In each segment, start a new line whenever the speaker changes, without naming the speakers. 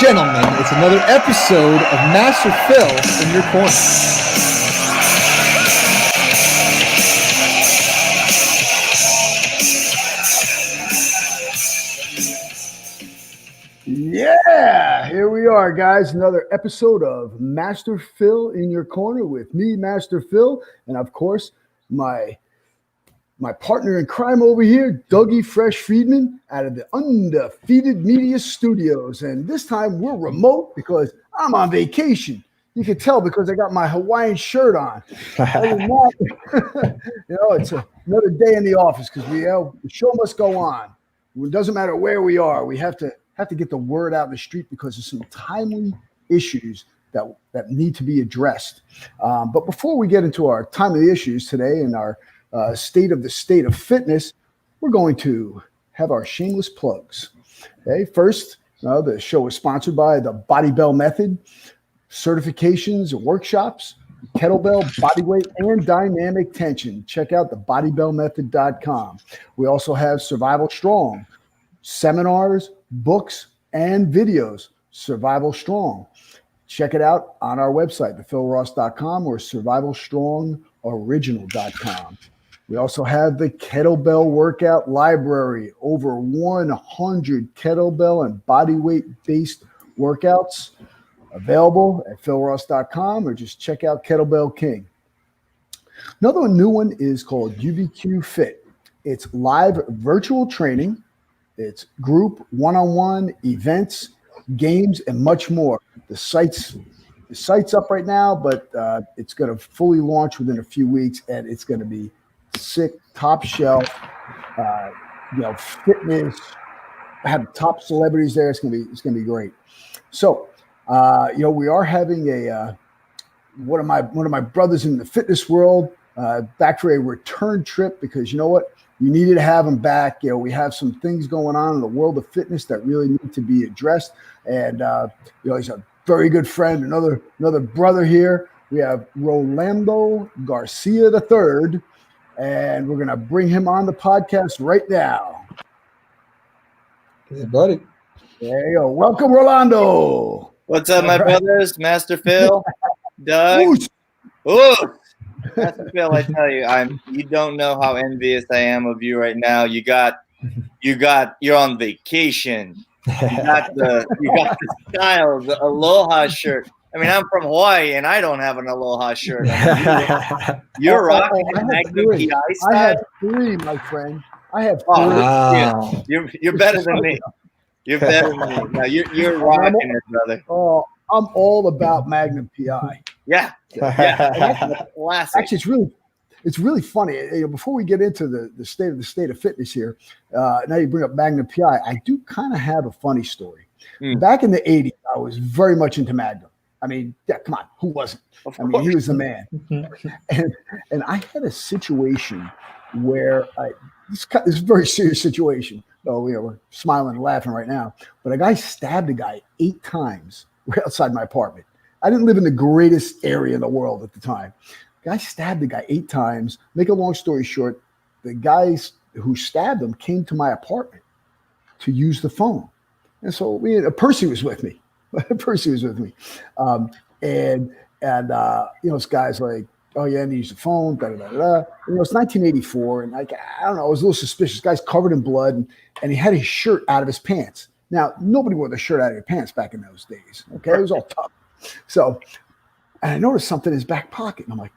gentlemen, it's another episode of Master Phil in your corner.
Yeah, here we are, guys. Another episode of Master Phil in your corner with me, Master Phil, and of course, my partner in crime over here, Dougie Fresh Friedman, out of the Undefeated Media Studios. And this time we're remote because I'm on vacation. You can tell because I got my Hawaiian shirt on. Other than that, it's another day in the office because the show must go on. It doesn't matter where we are. We have to get the word out in the street because there's some timely issues that need to be addressed. But before we get into our timely issues today and our state of fitness, we're going to have our shameless plugs. Okay, first, the show is sponsored by the Body Bell Method, certifications and workshops, kettlebell, bodyweight, and dynamic tension. Check out the bodybellmethod.com. We also have Survival Strong, seminars, books, and videos. Survival Strong. Check it out on our website, thephilross.com or survivalstrongoriginal.com. We also have the Kettlebell Workout Library, over 100 kettlebell and bodyweight-based workouts available at philross.com, or just check out Kettlebell King. Another new one is called UVQ Fit. It's live virtual training. It's group, one-on-one, events, games, and much more. The site's up right now, but it's going to fully launch within a few weeks, and it's going to be sick, top shelf, fitness. Have top celebrities there. It's going to be great. So, we are having one of my brothers in the fitness world back for a return trip because you know what? You needed to have him back. We have some things going on in the world of fitness that really need to be addressed. And he's a very good friend, another brother here. We have Rolando Garcia III, and we're gonna bring him on the podcast right now.
Hey, buddy.
There you go. Welcome, Rolando.
What's up, my brothers? Master Phil, Doug. Ooh. Master Phil, I tell you, you don't know how envious I am of you right now. You're on vacation. You got the style, the aloha shirt. I mean, I'm from Hawaii and I don't have an aloha shirt. You're rocking the Magnum PI style.
I have three, my friend. I have three.
Wow. You're better than me. You're better than me. Now you're rocking it, brother.
Oh, I'm all about Magnum PI.
Yeah.
Actually, it's really funny. Before we get into the state of fitness here, now you bring up Magnum PI. I do kind of have a funny story. Back in the 80s, I was very much into Magnum. I mean, yeah, come on, who wasn't? He was the man. and I had a situation where this is a very serious situation. Oh, we're smiling and laughing right now. But a guy stabbed a guy 8 times right outside my apartment. I didn't live in the greatest area in the world at the time. The guy stabbed the guy 8 times. Make a long story short, the guys who stabbed him came to my apartment to use the phone. And so Percy was with me. This guy's like, oh, yeah, I need to use the phone, da-da-da-da. It's 1984, and I don't know, I was a little suspicious. This guy's covered in blood, and he had his shirt out of his pants. Now, nobody wore the shirt out of your pants back in those days, okay? It was all tough. So, and I noticed something in his back pocket, and I'm like,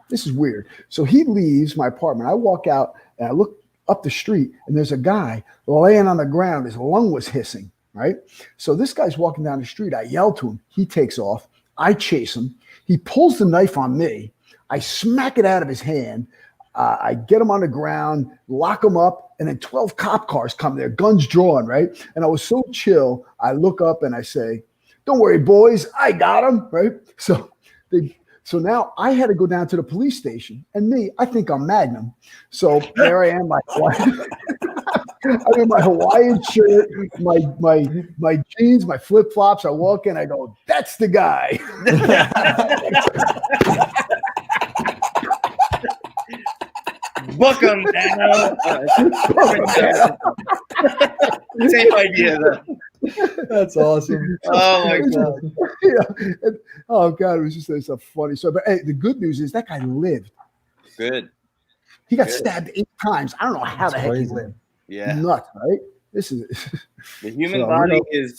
this is weird. So he leaves my apartment. I walk out, and I look up the street, and there's a guy laying on the ground. His lung was hissing, right? So this guy's walking down the street. I yell to him. He takes off. I chase him. He pulls the knife on me. I smack it out of his hand. I get him on the ground, lock him up, and then 12 cop cars come there, guns drawn, right? And I was so chill, I look up and I say, don't worry, boys, I got him, right? So now I had to go down to the police station, and I think I'm Magnum. So there I am, I'm in my Hawaiian shirt, my jeans, my flip-flops. I walk in, I go, that's the guy.
Book him, Dano. Same idea, though.
That's awesome.
Oh my God.
Yeah. Oh God, it was just a funny story. But hey, the good news is that guy lived.
Good.
He got
Good.
stabbed 8 times. I don't know how
That's
the heck
crazy.
he lived.
Yeah.
Nuts, right? This is
The human
So,
body
you know-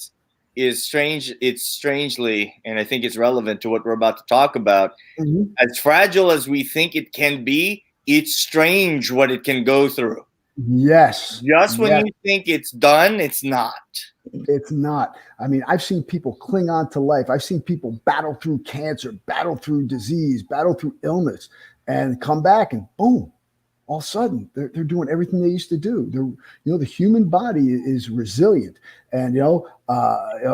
is strange. It's strangely, and I think it's relevant to what we're about to talk about.
Mhm.
As fragile as we think it can be, it's strange what it can go through.
Yes.
Just when
Yes.
you think it's done, it's not.
It's not. I mean, I've seen people cling on to life. I've seen people battle through cancer, battle through disease, battle through illness, and come back and boom, all of a sudden they're doing everything they used to do. The human body is resilient. And,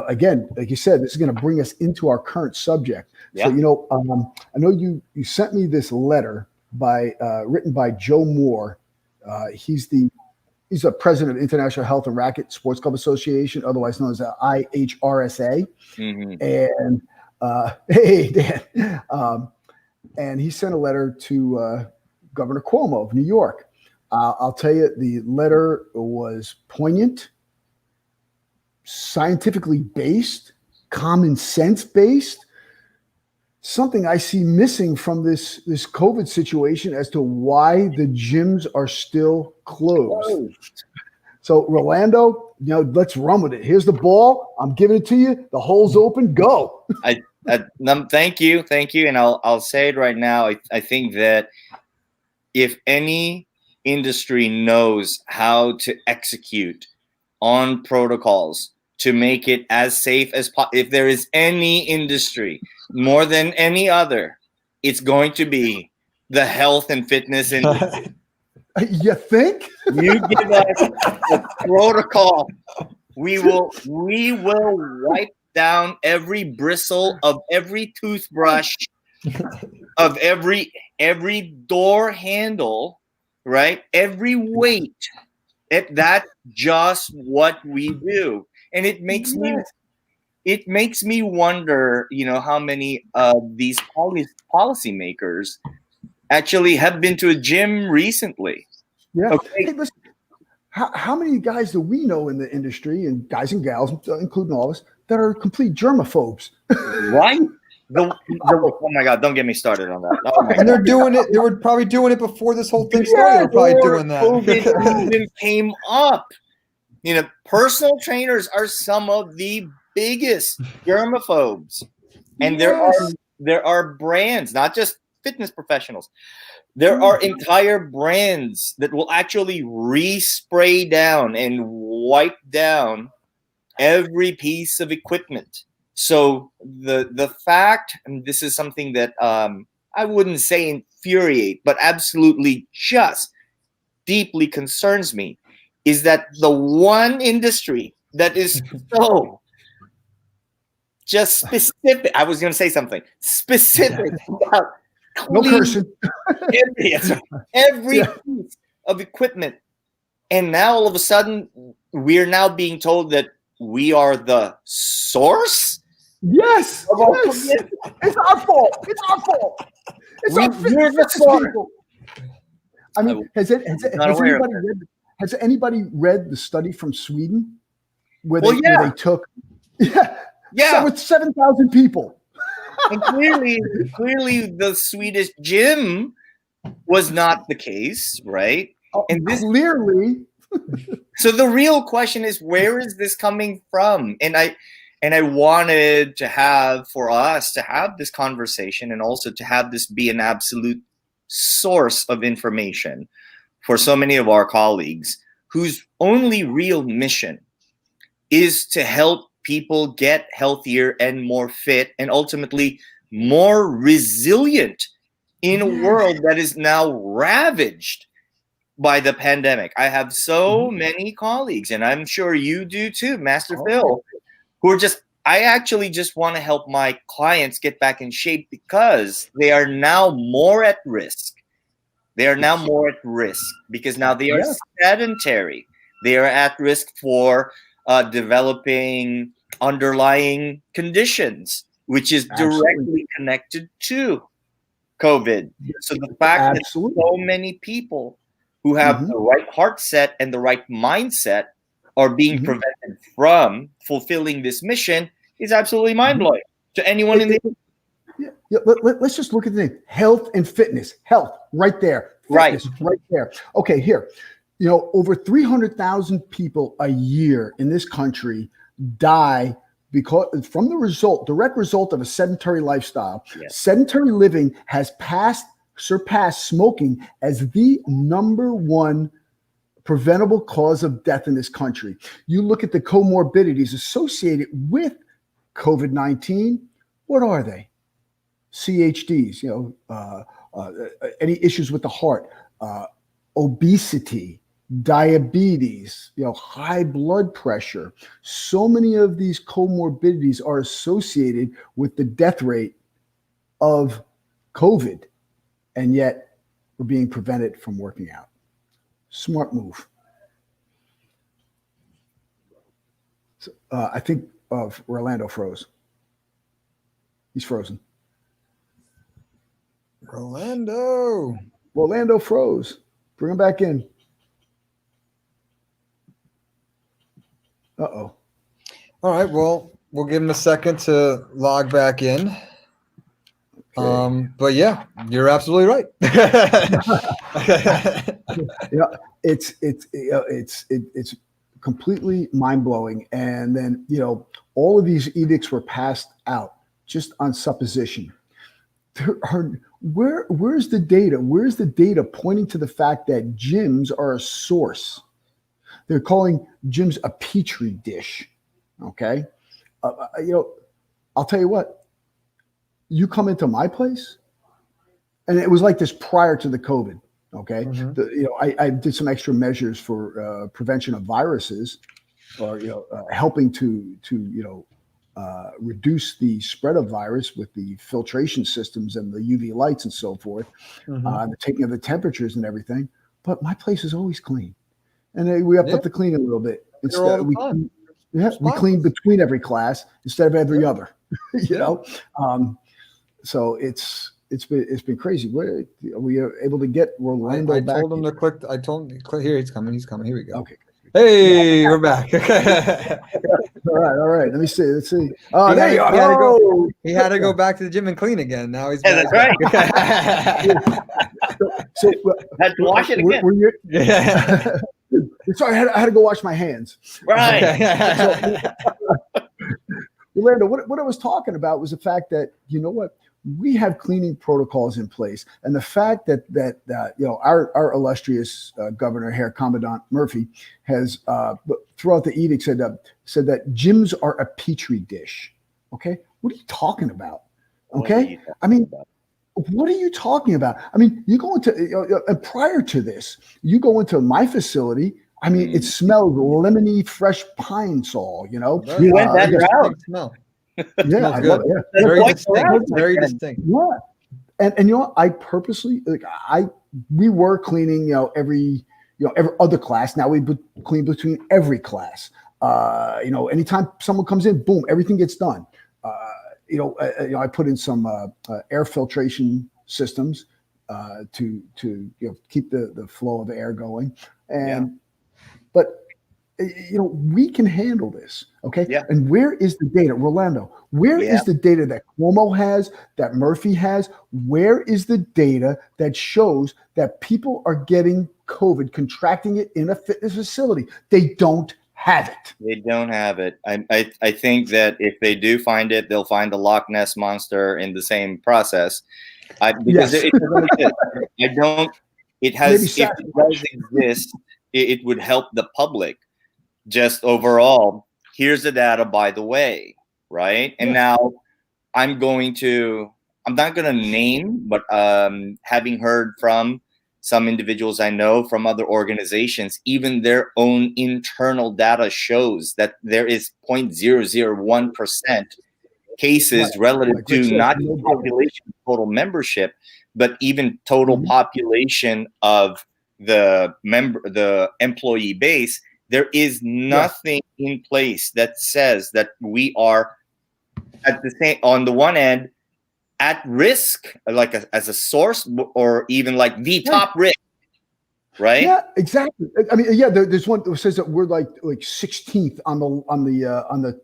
again, like you said, this is going to bring us into our current subject.
Yeah.
So, I know you sent me this letter written by Joe Moore. He's the president of International Health and Racket Sports Club Association, otherwise known as IHRSA.
Mm-hmm.
And hey, Dan, and he sent a letter to Governor Cuomo of New York. I'll tell you, the letter was poignant, scientifically based, common sense based. Something I see missing from this COVID situation as to why the gyms are still closed. So, Rolando, let's run with it. Here's the ball. I'm giving it to you. The hole's open. Go.
Thank you, and I'll say it right now. I think that if any industry knows how to execute on protocols to make it as safe as possible, if there is any industry more than any other, it's going to be the health and fitness industry.
You think?
You give us a protocol, we will wipe down every bristle of every toothbrush, of every door handle, right? Every weight. That's just what we do, and it makes me wonder, how many of these policymakers actually have been to a gym recently.
Yeah.
Okay.
Hey, listen, how many guys do we know in the industry, and guys and gals, including all of us, that are complete germaphobes?
Right? Oh my God! Don't get me started on that. Oh my
And they're
God.
doing it. They were probably doing it before this whole thing started. They were probably doing that.
COVID even came up. Personal trainers are some of the biggest germaphobes, and there are brands, not just fitness professionals. There are entire brands that will actually respray down and wipe down every piece of equipment. So the fact, and this is something that I wouldn't say infuriate, but absolutely just deeply concerns me, is that the one industry that is so just specific, I was going to say something specific about
No cursing.
every piece of equipment. And now all of a sudden, we're now being told that we are the source?
Yes.
Yes.
It's our fault. It's our fault. It's our
We're the source.
people. I mean, has anybody read the study from Sweden where they took with 7,000 people?
And clearly the Swedish gym was not the case, right?
And clearly.
So the real question is, where is this coming from? And I wanted to have this conversation, and also to have this be an absolute source of information for so many of our colleagues whose only real mission is to help people get healthier and more fit, and ultimately more resilient in a world that is now ravaged by the pandemic. I have so many colleagues, and I'm sure you do too, Master Phil, who are I actually just want to help my clients get back in shape, because they are now more at risk. They are now more at risk because now they are sedentary. They are at risk for developing underlying conditions, which is directly connected to COVID. So the fact that so many people who have the right heart set and the right mindset are being prevented from fulfilling this mission is absolutely mind-blowing to anyone in the
Let's just look at the name. Health and fitness. Health, right there. Fitness, right there. Okay, here. Over 300,000 people a year in this country die because from the direct result of a sedentary lifestyle.
Yes.
Sedentary living has surpassed smoking as the number one preventable cause of death in this country. You look at the comorbidities associated with COVID-19. What are they? CHDs, any issues with the heart, obesity, diabetes, high blood pressure. So many of these comorbidities are associated with the death rate of COVID, and yet we're being prevented from working out. Smart move. So, I think Rolando froze. He's frozen. Rolando froze. Bring him back in. Uh-oh.
All right. Well, we'll give him a second to log back in. Okay. But yeah, you're absolutely right.
It's completely mind-blowing. And then, all of these edicts were passed out just on supposition. Where's the data? Where's the data pointing to the fact that gyms are a source? They're calling gyms a petri dish. Okay. I'll tell you what, you come into my place, and it was like this prior to the COVID. Okay. Mm-hmm. I did some extra measures for prevention of viruses, or, helping to reduce the spread of virus with the filtration systems and the UV lights and so forth, the taking of the temperatures and everything. But my place is always clean. And we upped up the clean a little bit. We clean between every class instead of every other. So it's been crazy. We are able to get Rolando back.
I told him to click. I told him click here. He's coming. Here we go.
Okay.
Hey, we're back.
All right. Let's see.
Oh, there you are. He had to go back to the gym and clean again. Now he's back.
That's right.
So
had to wash it again.
Sorry, I had to go wash my hands.
Right.
Rolando, what I was talking about was the fact that, we have cleaning protocols in place, and the fact that our illustrious governor here, Commandant Murphy, has throughout the edict said that gyms are a petri dish. Okay, what are you talking about? Okay, what are you talking about? You go into and prior to this, you go into my facility. It smells lemony, fresh pine sol.
You went that route.
Smell.
Yeah, I love it. Yeah.
Very distinct.
Yeah, and I purposely we were cleaning every other class. Now we clean between every class. Anytime someone comes in, boom, everything gets done. I put in some air filtration systems to keep the flow of air going, but. We can handle this, okay?
Yeah.
And where is the data, Rolando? Where is the data that Cuomo has, that Murphy has? Where is the data that shows that people are getting COVID, contracting it in a fitness facility? They don't have it.
They don't have it. I think that if they do find it, they'll find the Loch Ness monster in the same process. Because it doesn't exist. It does exist. It would help the public. Just overall, here's the data, by the way, right? And now I'm not going to name, but having heard from some individuals I know from other organizations, even their own internal data shows that there is 0.001% cases relative to not just population total membership, but even total population of the employee base. There is nothing in place that says that we are on the one end at risk, like as a source, or even like the top risk right?
Yeah, exactly. I mean, yeah, there's one that says that we're like 16th on the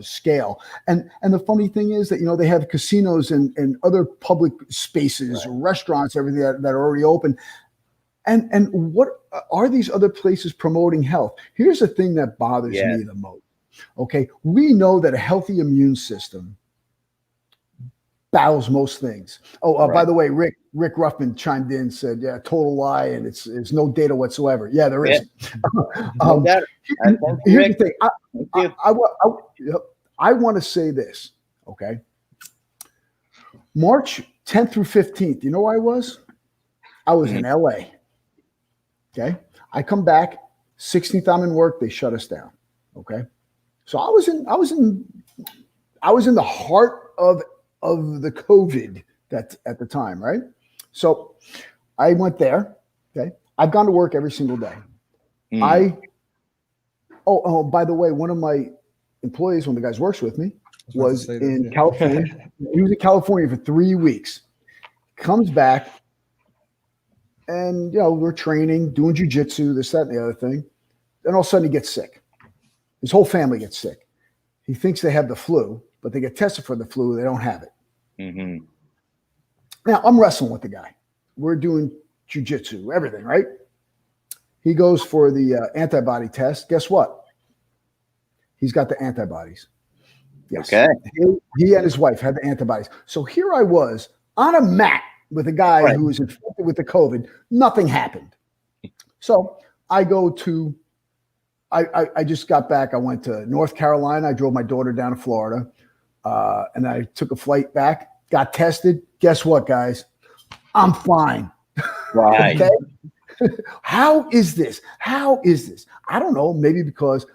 scale, and the funny thing is that they have casinos and other public spaces, restaurants, everything that are already open, and what are these other places promoting health? Here's the thing that bothers me the most. Okay, we know that a healthy immune system battles most things. By the way, Rick Ruffman chimed in, said, "Yeah, total lie, and it's no data whatsoever." Yeah, there is. Here's the thing. I want to say this. Okay, March 10th through 15th. You know where I was? I was in LA. Okay, I come back 16th. I'm in work. They shut us down. Okay, so I was in the heart of the COVID that at the time, right? So I went there. Okay. I've gone to work every single day. By the way, one of my employees, one of the guys works with me, was in California. He was in California for 3 weeks. Comes back and we're training, doing jujitsu, this, that, and the other thing. Then all of a sudden he gets sick. His whole family gets sick. He thinks they have the flu, but they get tested for the flu. They don't have it.
Mm-hmm.
Now I'm wrestling with the guy. We're doing jujitsu, everything, right? He goes for the antibody test. Guess what? He's got the antibodies. Yes.
Okay.
He and his wife had the antibodies. So here I was on a mat with a guy who was infected with the COVID. Nothing happened. So I go to. I just got back. I went to North Carolina. I drove my daughter down to Florida. And I took a flight back, got tested. Guess what, guys? I'm fine.
Right.
Okay? How is this? I don't know. Maybe because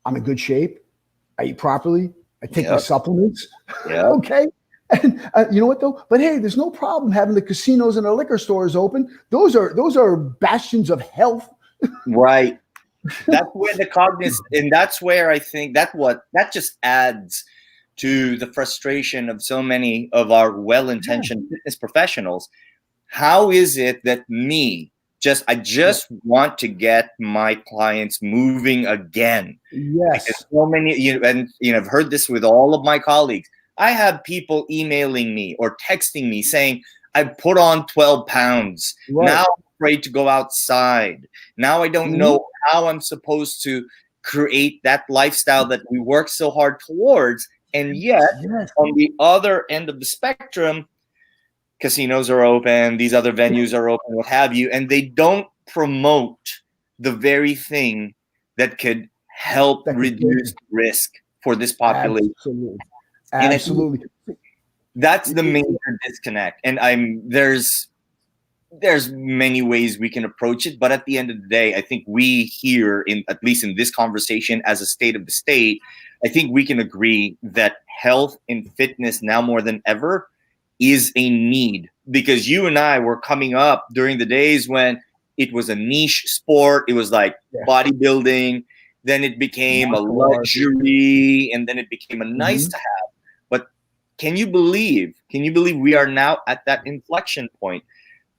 I'm in good shape. I eat properly. I take my supplements.
Yeah.
Okay. And you know what though? But hey, there's no problem having the casinos and the liquor stores open. Those are bastions of health.
Right. That's where the cognizance, and that's where I think that just adds to the frustration of so many of our well-intentioned fitness professionals. How is it that I just want to get my clients moving again?
Yes.
Because so many, I've heard this with all of my colleagues. I have people emailing me or texting me saying, I put on 12 pounds. Right. Now I'm afraid to go outside. Now I don't know how I'm supposed to create that lifestyle that we work so hard towards. And yet, on the other end of the spectrum, casinos are open, these other venues are open, what have you, and they don't promote the very thing that could help reduce risk for this population.
Absolutely.
That's the major disconnect. And there's many ways we can approach it, but at the end of the day, I think we here, at least in this conversation as a state of the state, I think we can agree that health and fitness now more than ever is a need, because you and I were coming up during the days when it was a niche sport. It was like bodybuilding. Then it became a luxury, and then it became a nice to have. But can you believe we are now at that inflection point?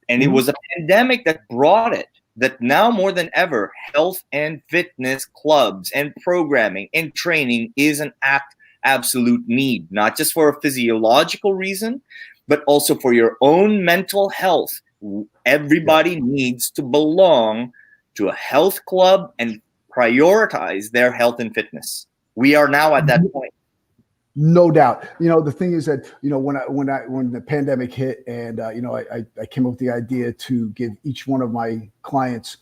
And it was a pandemic that brought it, that now more than ever, health and fitness clubs and programming and training is an absolute need, not just for a physiological reason, but also for your own mental health. Everybody needs to belong to a health club and prioritize their health and fitness. We are now at that point.
No doubt. The thing is that, when the pandemic hit and, I came up with the idea to give each one of my clients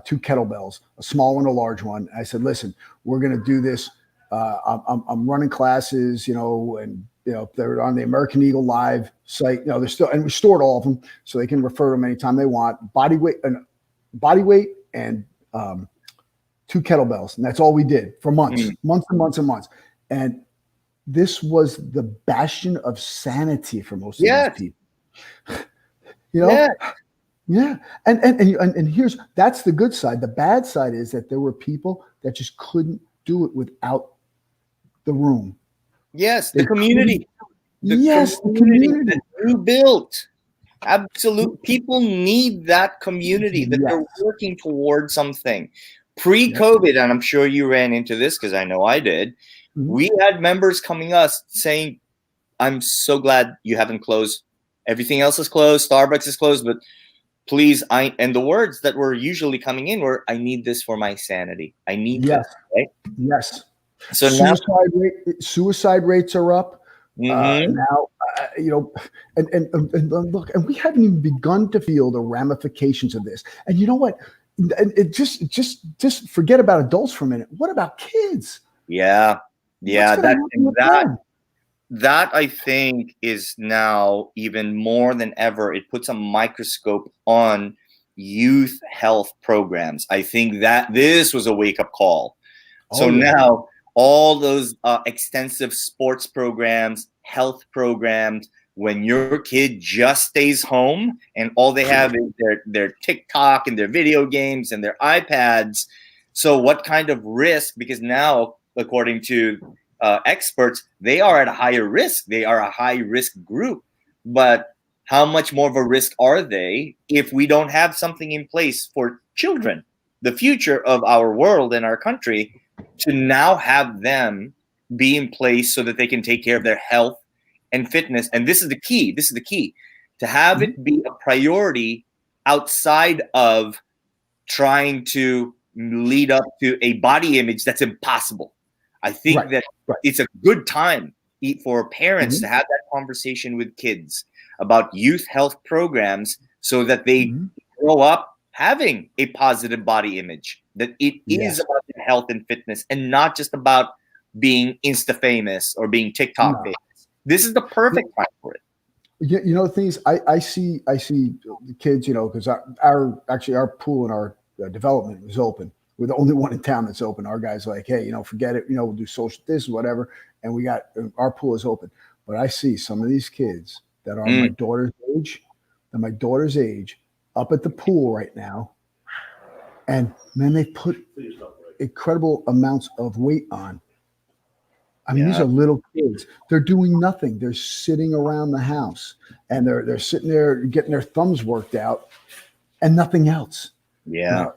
2 kettlebells, a small one, a large one. I said, listen, we're going to do this. I'm running classes, and, they're on the American Eagle Live site. They're still, and we stored all of them so they can refer to them anytime they want. Body weight and 2 kettlebells. And that's all we did for months and months and months. And this was the bastion of sanity for most of these people. Yeah. And that's the good side. The bad side is that there were people that just couldn't do it without the room.
Yes, the community.
The community
that you built. Absolute people need that community that they're working towards something. Pre-COVID, and I'm sure you ran into this because I know I did. We had members coming us saying, "I'm so glad you haven't closed. Everything else is closed. Starbucks is closed, but please, and the words that were usually coming in were, I need this for my sanity. I need this." Right?
Yes.
So
suicide rates are up. Now, and look, and we haven't even begun to feel the ramifications of this. And you know what? And it just forget about adults for a minute. What about kids?
Yeah. That I think is now even more than ever. It puts a microscope on youth health programs. I think that this was a wake-up call. Now all those extensive sports programs, health programs, when your kid just stays home and all they have is their TikTok and their video games and their iPads. So what kind of risk? Because now, according to experts, they are at a higher risk. They are a high-risk group. But how much more of a risk are they if we don't have something in place for children, the future of our world and our country, to now have them be in place so that they can take care of their health and fitness? And this is the key. This is the key. To have it be a priority outside of trying to lead up to a body image that's impossible. I think that it's a good time for parents to have that conversation with kids about youth health programs so that they grow up having a positive body image, that it is about health and fitness and not just about being Insta famous or being TikTok famous. This is the perfect time for it.
You know, the thing is, I see the kids, you know, because our pool in our development was open. We're the only one in town that's open. Our guy's like, hey, you know, forget it. You know, we'll do social this, whatever. And our pool is open. But I see some of these kids that are my daughter's age, up at the pool right now. And man, they put incredible amounts of weight on. I mean, these are little kids. They're doing nothing. They're sitting around the house and they're sitting there getting their thumbs worked out and nothing else. Now,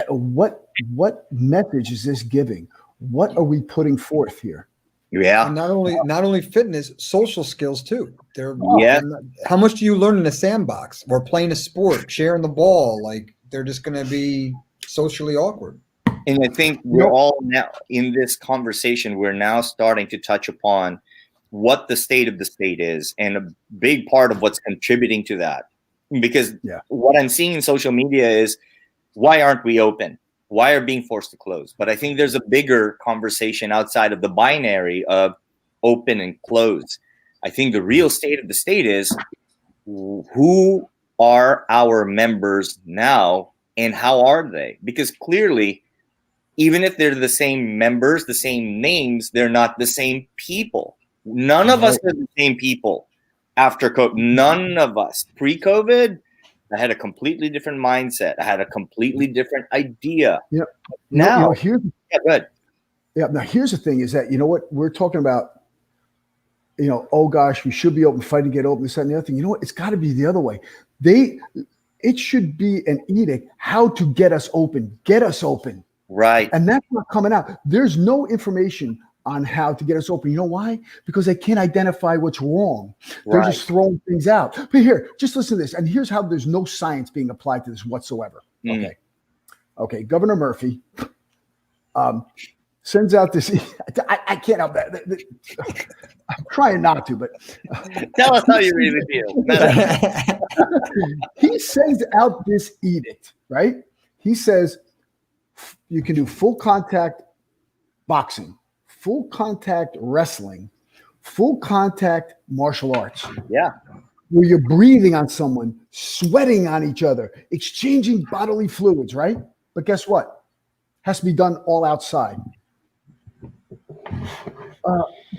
what message is this giving? What are we putting forth here?
And not only fitness, social skills too. How much do you learn in a sandbox or playing a sport, sharing the ball? Like, they're just going to be socially awkward.
And I think we're all now in this conversation, we're now starting to touch upon what the state of the state is, and a big part of what's contributing to that. Because what I'm seeing in social media is, why aren't we open? Why are being forced to close? But I think there's a bigger conversation outside of the binary of open and close. I think the real state of the state is, who are our members now and how are they? Because clearly, even if they're the same members, the same names, they're not the same people. None of us are the same people after COVID. None of us. Pre-COVID, I had a completely different mindset. I had a completely different idea. Now,
here's the thing is that, you know what, we're talking about, you know, oh gosh, we should be open, fighting to get open, this, that, and the other thing. You know what? It's got to be the other way. It should be an edict how to get us open. Get us open.
Right.
And that's not coming out. There's no information on how to get us open. You know why? Because they can't identify what's wrong. They're just throwing things out. But here, just listen to this. And here's how there's no science being applied to this whatsoever. Okay. Governor Murphy sends out this. I can't help that. I'm trying not to, but
tell us how you really feel.
He sends out this edict, right? He says you can do full contact boxing, full contact wrestling, full contact martial arts.
Yeah.
Where you're breathing on someone, sweating on each other, exchanging bodily fluids, right? But guess what? Has to be done all outside.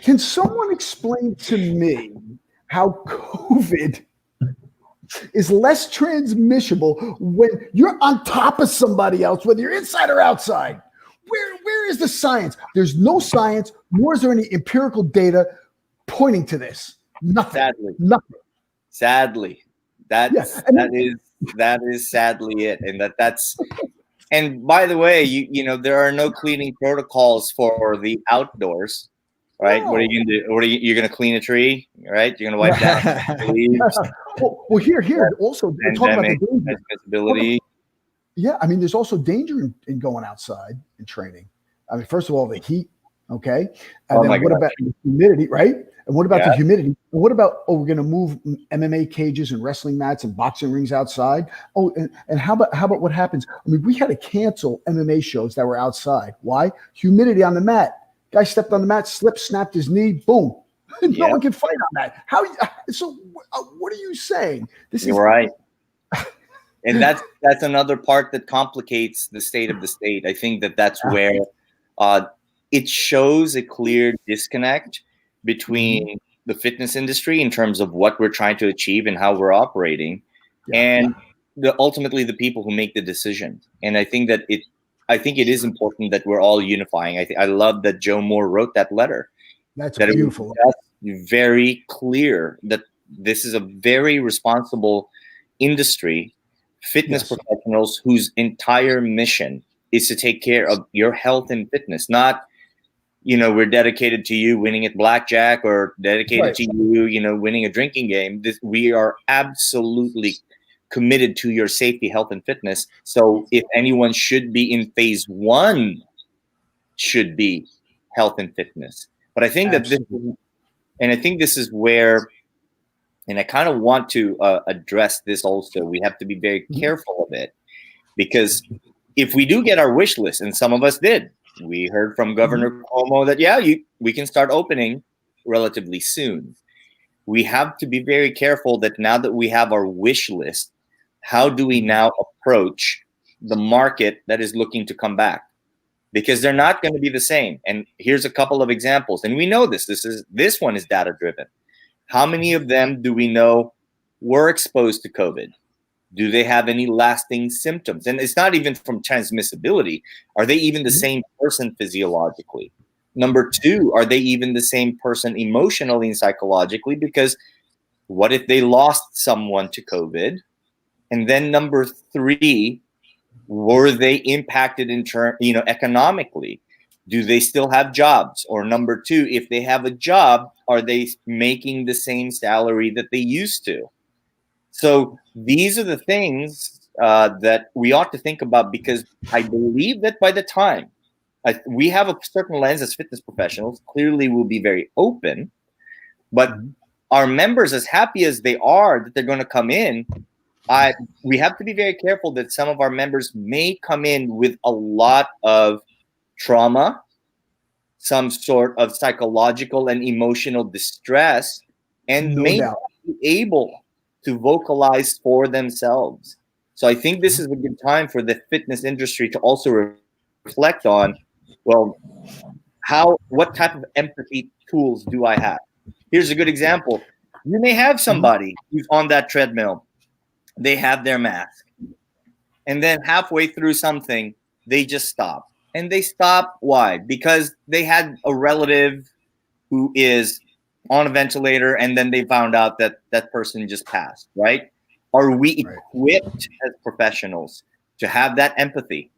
Can someone explain to me how COVID is less transmissible when you're on top of somebody else, whether you're inside or outside? Where is the science? There's no science, nor is there any empirical data pointing to this. Nothing.
Sadly. That is sadly it. And and by the way, there are no cleaning protocols for the outdoors, right?
No.
What are you gonna do? You're gonna clean a tree, right? You're gonna wipe down the leaves.
Well, here also we're talking about the danger.
Transmissibility.
Yeah, I mean, there's also danger in going outside and training. I mean, first of all, the heat, okay, and then what about the humidity, right? And what about the humidity? And what about we're going to move MMA cages and wrestling mats and boxing rings outside? Oh, and how about what happens? I mean, we had to cancel MMA shows that were outside. Why? Humidity on the mat. Guy stepped on the mat, slipped, snapped his knee, boom. No one can fight on that. So what are you saying?
You're right. And that's another part that complicates the state of the state. I think that's where it shows a clear disconnect between the fitness industry in terms of what we're trying to achieve and how we're operating, and ultimately the people who make the decision. And I think it is important that we're all unifying. I love that Joe Moore wrote that letter.
That's beautiful.
Very clear that this is a very responsible industry. Fitness professionals whose entire mission is to take care of your health and fitness, not, we're dedicated to you winning at blackjack or dedicated to you, winning a drinking game. We are absolutely committed to your safety, health, and fitness. So if anyone should be in phase one, should be health and fitness. But I think this is where, and I kind of want to address this also. We have to be very careful of it, because if we do get our wish list, and some of us did, we heard from Governor Cuomo that, we can start opening relatively soon. We have to be very careful that now that we have our wish list, how do we now approach the market that is looking to come back? Because they're not going to be the same. And here's a couple of examples. And we know this one is data driven. How many of them do we know were exposed to COVID? Do they have any lasting symptoms? And it's not even from transmissibility. Are they even the same person physiologically? Number two, are they even the same person emotionally and psychologically? Because what if they lost someone to COVID? And then number three, were they impacted economically? Do they still have jobs? Or number two, if they have a job, are they making the same salary that they used to? So these are the things that we ought to think about, because I believe that by the time we have a certain lens as fitness professionals, clearly we'll be very open, but our members, as happy as they are that they're going to come in, we have to be very careful that some of our members may come in with a lot of trauma, some sort of psychological and emotional distress, and may not be able to vocalize for themselves. So I think this is a good time for the fitness industry to also reflect on, what type of empathy tools do I have? Here's a good example. You may have somebody who's on that treadmill. They have their mask. And then halfway through something, they just stop. And they stop, why? Because they had a relative who is on a ventilator, and then they found out that that person just passed, right? Are we equipped as professionals to have that empathy?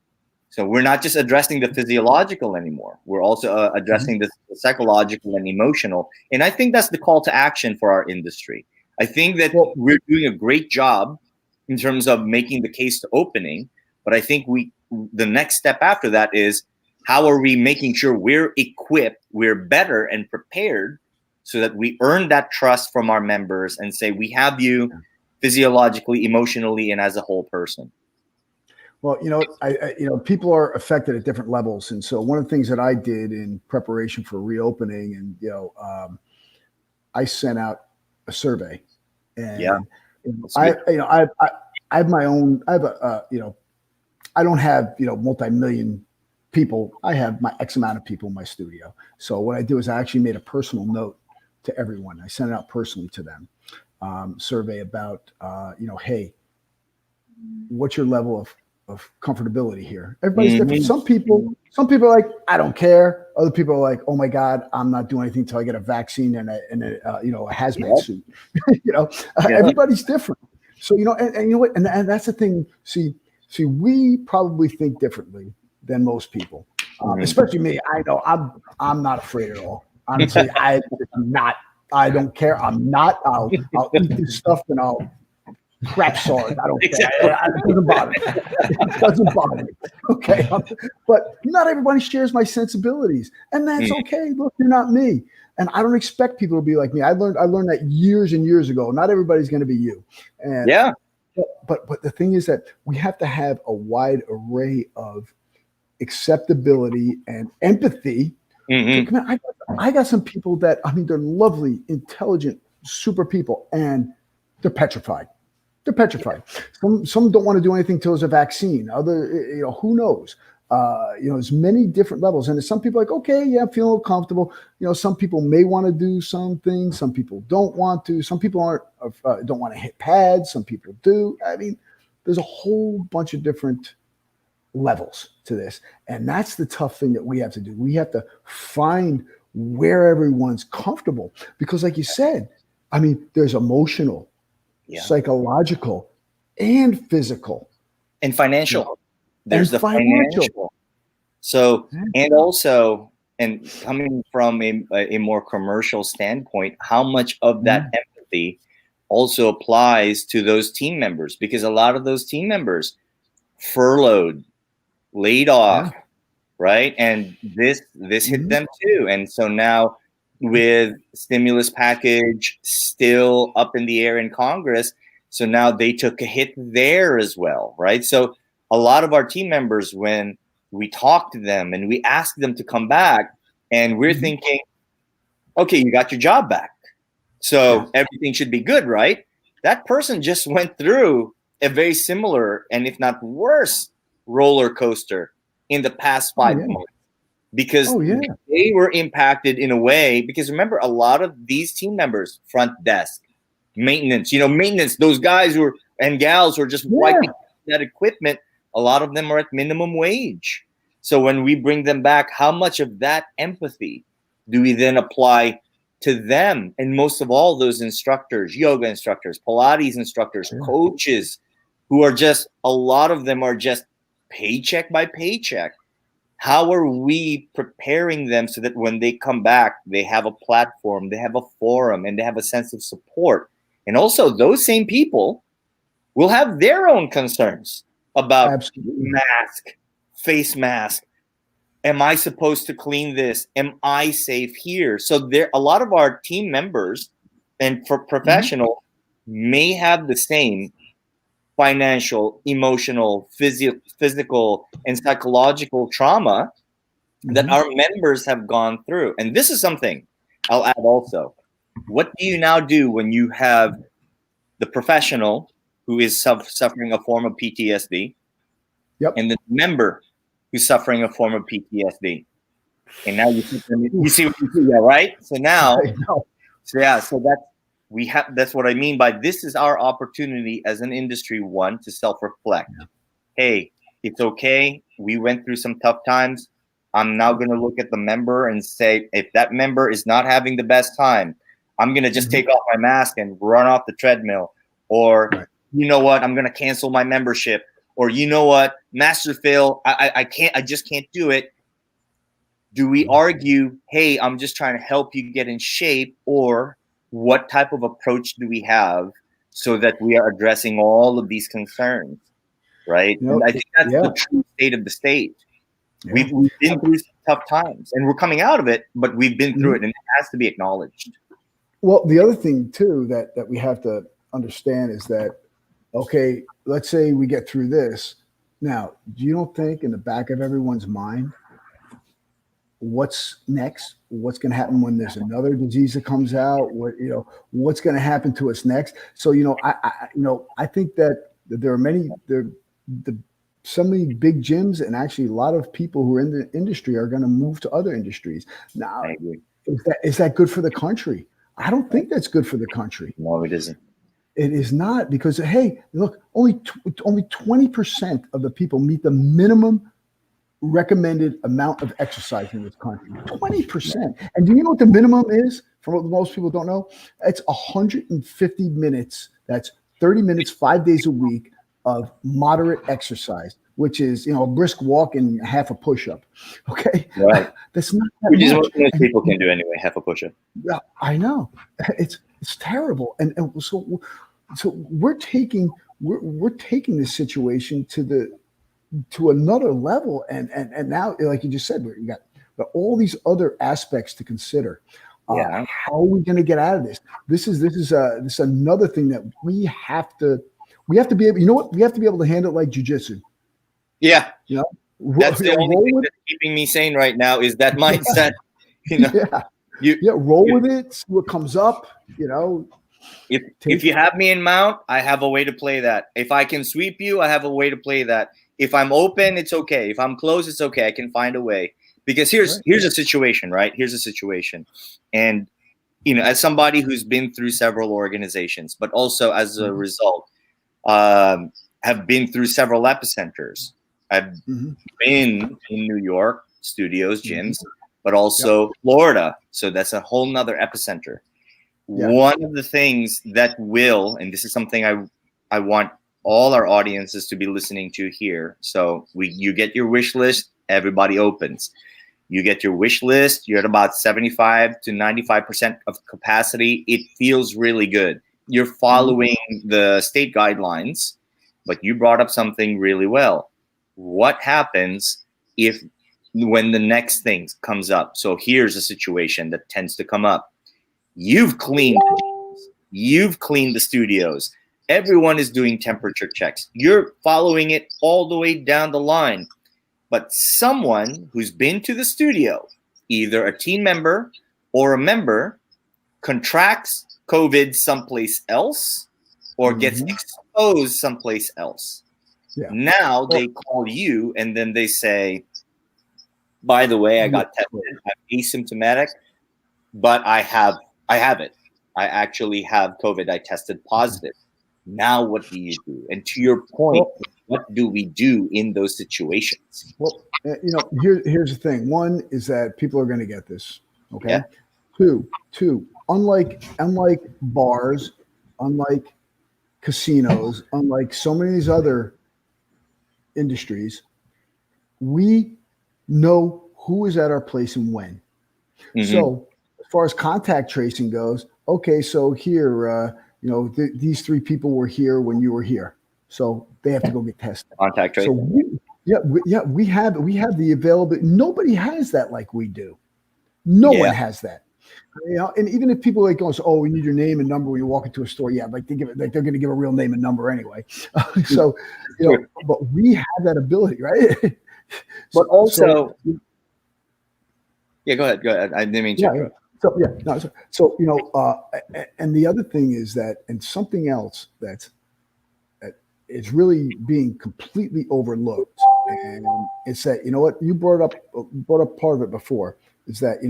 So we're not just addressing the physiological anymore. We're also addressing the psychological and emotional. And I think that's the call to action for our industry. I think that we're doing a great job in terms of making the case to opening, but I think the next step after that is, how are we making sure we're equipped, we're better and prepared, so that we earn that trust from our members and say, we have you physiologically, emotionally, and as a whole person.
Well, people are affected at different levels. And so one of the things that I did in preparation for reopening, and, I sent out a survey, and I have my own, I don't have, multi-million people. I have my X amount of people in my studio. So what I do is I actually made a personal note to everyone. I sent it out personally to them, survey about, hey, what's your level of comfortability here? Everybody's different. Some people are like, I don't care. Other people are like, oh my God, I'm not doing anything until I get a vaccine and a hazmat suit. Everybody's different. So, you know, and you know what? And that's the thing. See, we probably think differently than most people, especially me. I know I'm not afraid at all. Honestly, I'm not. I don't care. I'm not. I'll eat this stuff and I'll crap SARS. I don't care. It doesn't bother me. It doesn't bother me. Okay. But not everybody shares my sensibilities. And that's okay. Look, you're not me. And I don't expect people to be like me. I learned that years and years ago. Not everybody's going to be you. And
yeah.
But the thing is that we have to have a wide array of acceptability and empathy.
Mm-hmm.
I got some people that, I mean, they're lovely, intelligent, super people, and they're petrified. They're petrified. Some don't want to do anything till there's a vaccine. Other, you know, who knows? You know, there's many different levels. And there's some people like, okay, yeah, I'm feeling comfortable. You know, some people may want to do something. Some people don't want to. Some people don't want to hit pads. Some people do. I mean, there's a whole bunch of different levels to this. And that's the tough thing that we have to do. We have to find where everyone's comfortable. Because like you said, I mean, there's emotional, psychological, and physical.
And financial. There's the financial. So, and also, and coming from a more commercial standpoint, how much of that empathy also applies to those team members? Because a lot of those team members furloughed, laid off, right? And this hit them too. And so now with stimulus package still up in the air in Congress, so now they took a hit there as well, right? So a lot of our team members, when we talk to them and we ask them to come back, and we're thinking, okay, you got your job back, so everything should be good, right? That person just went through a very similar, and if not worse, roller coaster in the past 5 months, because they were impacted in a way. Because remember, a lot of these team members, front desk, maintenance, those guys and gals who are just wiping that equipment, a lot of them are at minimum wage. So when we bring them back, how much of that empathy do we then apply to them? And most of all, those instructors, yoga instructors, Pilates instructors, coaches, who are just, a lot of them are just paycheck by paycheck. How are we preparing them so that when they come back, they have a platform, they have a forum, and they have a sense of support? And also, those same people will have their own concerns about face mask. Am I supposed to clean this? Am I safe here? So a lot of our team members and professional may have the same financial, emotional, physical, and psychological trauma that our members have gone through. And this is something I'll add also. What do you now do when you have the professional who is suffering a form of PTSD, and the member who's suffering a form of PTSD? And now you see what you see, right? So now, that's what I mean by this is our opportunity as an industry, one, to self-reflect. Hey, it's okay. We went through some tough times. I'm now going to look at the member and say, if that member is not having the best time, I'm going to just take off my mask and run off the treadmill. Or, you know what, I'm going to cancel my membership. Or, you know what, Master Phil, I just can't do it. Do we argue, hey, I'm just trying to help you get in shape? Or what type of approach do we have so that we are addressing all of these concerns, right? And I think that's the true state of the state. We've been through some tough times, and we're coming out of it, but we've been through it, and it has to be acknowledged.
Well, the other thing, too, that we have to understand is that, okay, let's say we get through this. Now, you don't think in the back of everyone's mind, what's next? What's going to happen when there's another disease that comes out? What's going to happen to us next? So, I think that there are so many big gyms, and actually a lot of people who are in the industry are going to move to other industries. Now, is that good for the country? I don't think that's good for the country.
No, it isn't.
It is not, because, hey, look, only 20% of the people meet the minimum recommended amount of exercise in this country. 20%. And do you know what the minimum is? For what most people don't know, it's 150 minutes. That's 30 minutes, 5 days a week of moderate exercise, which is, a brisk walk and half a push-up. Okay.
Right.
That's not that
Which is
much.
what most people can do anyway, half a push-up.
Yeah, I know. It's terrible. And so we're taking this situation to another level. And now, like you just said, we got all these other aspects to consider.
Yeah.
How are we going to get out of this? This is another thing that we have to be able. You know what? We have to be able to handle it like jujitsu.
Yeah.
That's
the only thing that's keeping me sane right now is that mindset.
Roll with it. See what comes up.
If you have me in mount, I have a way to play that. If I can sweep you, I have a way to play that. If I'm open, it's okay. If I'm closed, it's okay. I can find a way. Because here's a situation, right? Here's a situation. And, as somebody who's been through several organizations, but also as a result, have been through several epicenters. I've been in New York, studios, gyms, but also Florida. So that's a whole nother epicenter. Yeah. One of the things that and this is something I want all our audiences to be listening to here. So you get your wish list, everybody opens. You get your wish list, you're at about 75 to 95% of capacity. It feels really good. You're following the state guidelines, but you brought up something really well. What happens when the next thing comes up? So here's a situation that tends to come up. You've cleaned the studios. Everyone is doing temperature checks. You're following it all the way down the line. But someone who's been to the studio, either a team member or a member, contracts COVID someplace else or gets exposed someplace else. Yeah. Now they call you and then they say, by the way, I got tested. I'm asymptomatic, but I have it. I actually have COVID. I tested positive. Now what do you do? And to your point, what do we do in those situations?
Well, here's the thing. One is that people are going to get this. Okay. Yeah. Two, unlike bars, unlike casinos, unlike so many of these other industries, we know who is at our place and when. So as far as contact tracing goes, okay, so here, these three people were here when you were here, so they have to go get tested.
Contact tracing.
So we have the availability. Nobody has that like we do. No one has that. And even if people we need your name and number when you walk into a store. Yeah, they're going to give a real name and number anyway. So but we have that ability, right?
But also, go ahead. I didn't mean to.
Yeah. And the other thing is that, and something else that is really being completely overlooked, and it's that, you brought up part of it before, is that,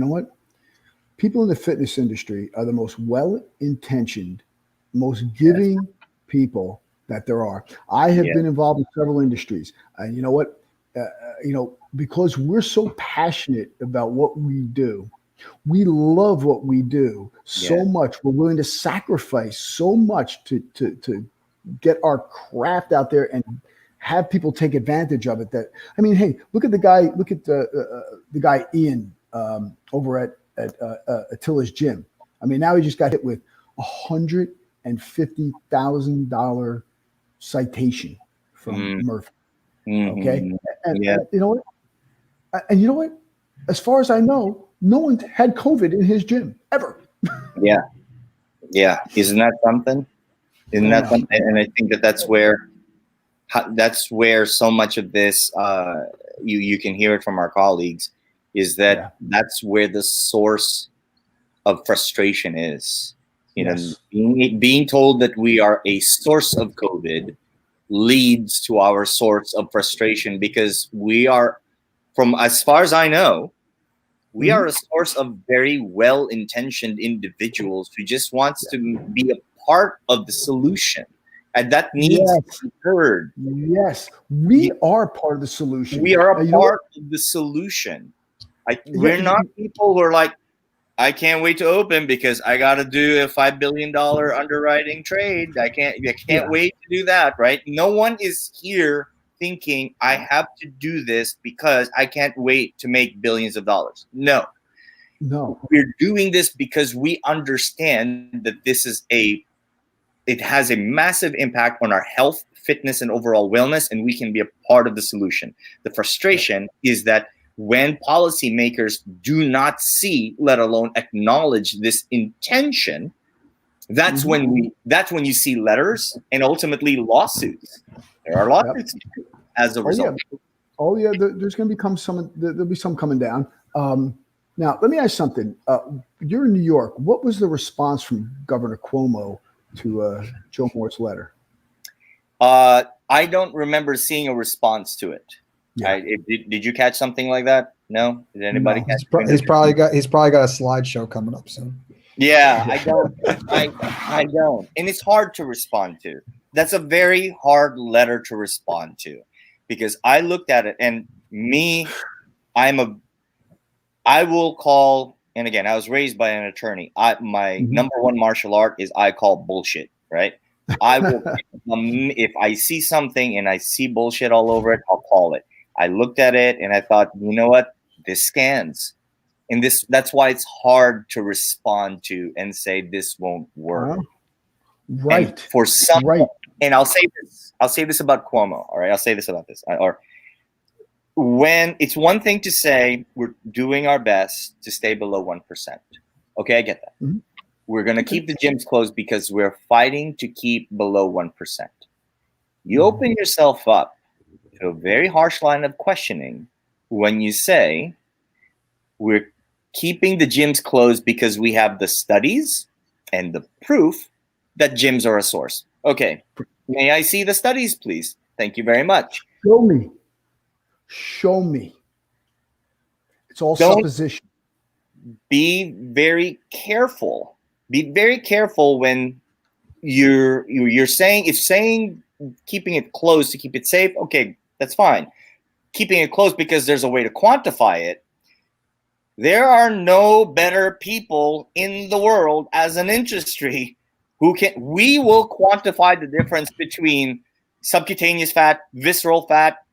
people in the fitness industry are the most well-intentioned, most giving people that there are. I have been involved in several industries, and because we're so passionate about what we do, we love what we do so much. We're willing to sacrifice so much to get our craft out there and have people take advantage of it. Hey, look at the guy. Look at the guy Ian over at Attila's gym. Now he just got hit with $150,000 citation from Murphy. Okay, and you know what? As far as I know, no one had COVID in his gym ever.
Yeah. Isn't that something? And I think that's where so much of this, you can hear it from our colleagues, is that that's where the source of frustration is. Being told that we are a source of COVID leads to our source of frustration, because we are, from as far as I know, we are a source of very well-intentioned individuals who just wants to be a part of the solution, and that needs to be heard.
Yes, we are part of the solution.
We are a part of the solution. We're not people who are like, I can't wait to open because I got to do a $5 billion underwriting trade. I can't wait to do that, right? No one is here thinking I have to do this because I can't wait to make billions of dollars. No. We're doing this because we understand that it has a massive impact on our health, fitness, and overall wellness, and we can be a part of the solution. The frustration is that when policymakers do not see, let alone acknowledge this intention, that's when you see letters and ultimately lawsuits. There are lawsuits as a result.
There's going to there'll be some coming down. Now, let me ask something. You're in New York. What was the response from Governor Cuomo to Joe Moore's letter?
I don't remember seeing a response to it. Yeah. Did you catch something like that? No? Did anybody catch it?
He's probably got a slideshow coming up soon.
Yeah, I don't. I don't. And it's hard to respond to. That's a very hard letter to respond to because I looked at it and I will call, and again, I was raised by an attorney. My number one martial art is I call bullshit, right? I will, if I see something and I see bullshit all over it, I'll call it. I looked at it and I thought, you know what? This scans. And that's why it's hard to respond to and say this won't work.
Right.
And for some, and I'll say this about Cuomo. All right. I'll say this about this. When it's one thing to say we're doing our best to stay below 1%. Okay, I get that. We're going to keep the gyms closed because we're fighting to keep below 1%. You open yourself up to a very harsh line of questioning when you say we're keeping the gyms closed because we have the studies and the proof that gyms are a source. Okay, may I see the studies, please? Thank you very much.
Show me. It's all supposition.
Be very careful. Be very careful when you're saying keeping it closed to keep it safe. Okay, that's fine. Keeping it closed because there's a way to quantify it. There are no better people in the world as an industry we will quantify the difference between subcutaneous fat, visceral fat,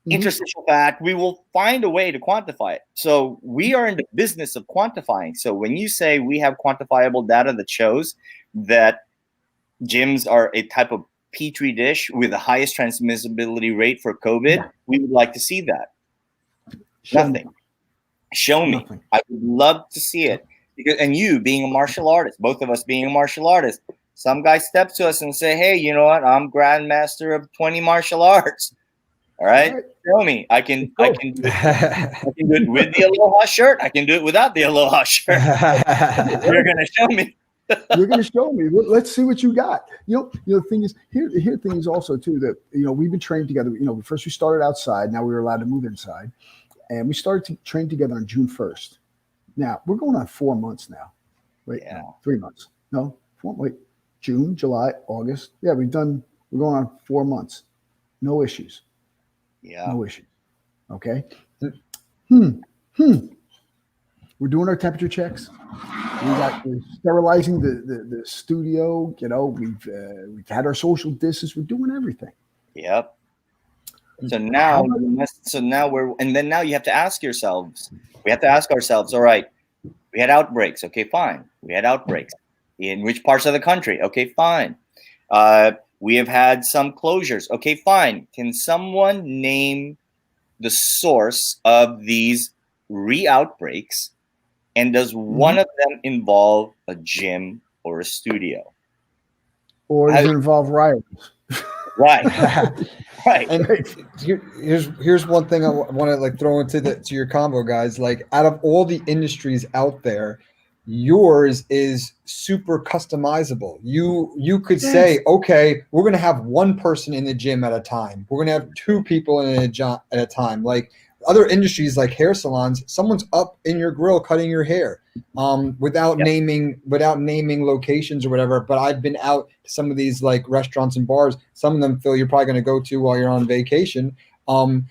interstitial fat. We will find a way to quantify it. So we are in the business of quantifying. So when you say we have quantifiable data that shows that gyms are a type of petri dish with the highest transmissibility rate for COVID, we would like to see that. Show me. Nothing. I would love to see it. And you being a martial artist, both of us being a martial artist, some guy steps to us and say, hey, you know what? I'm grandmaster of 20 martial arts. All right. Show me. I can do it with the Aloha shirt. I can do it without the Aloha shirt. You're going to show me.
You're going to show me. Let's see what you got. The thing is, here thing is also too that we've been trained together. First we started outside. Now we were allowed to move inside, and we started to train together on June 1st. Now we're going on 4 months now. Wait, no, 3 months. No, 4. Wait, June, July, August. Yeah, we're going on 4 months. No issues.
Yeah.
No issues. Okay. We're doing our temperature checks. We're sterilizing the studio. We've had our social distance. We're doing everything.
Yep. So now now you have to ask yourselves. We have to ask ourselves. All right, we had outbreaks. Okay, fine. We had outbreaks in which parts of the country? Okay, fine. We have had some closures. Okay, fine. Can someone name the source of these re-outbreaks? And does one of them involve a gym or a studio?
Or does it involve riots?
Right. Right.
And here's one thing I want to throw to your combo, guys. Out of all the industries out there, yours is super customizable. You could say, okay, we're going to have one person in the gym at a time. We're going to have 2 people in a job at a time. Other industries like hair salons, someone's up in your grill cutting your hair, without naming locations or whatever. But I've been out to some of these restaurants and bars. Some of them, Phil, you're probably going to go to while you're on vacation.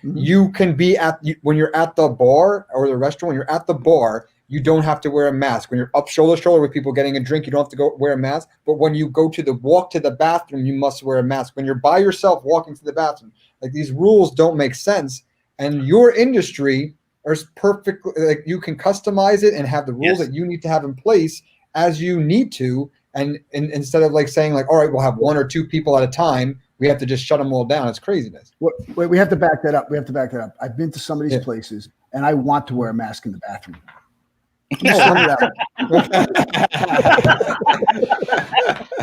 You can be when you're at the bar or the restaurant. When you're at the bar, you don't have to wear a mask. When you're up shoulder to shoulder with people getting a drink, you don't have to go wear a mask. But when you go to walk to the bathroom, you must wear a mask. When you're by yourself walking to the bathroom, like these rules don't make sense. And your industry is perfectly, like you can customize it and have the rules that you need to have in place as you need to. And instead of like saying like, all right, we'll have 1 or 2 people at a time, we have to just shut them all down. It's craziness.
Wait, we have to back that up. I've been to some of these places and I want to wear a mask in the bathroom.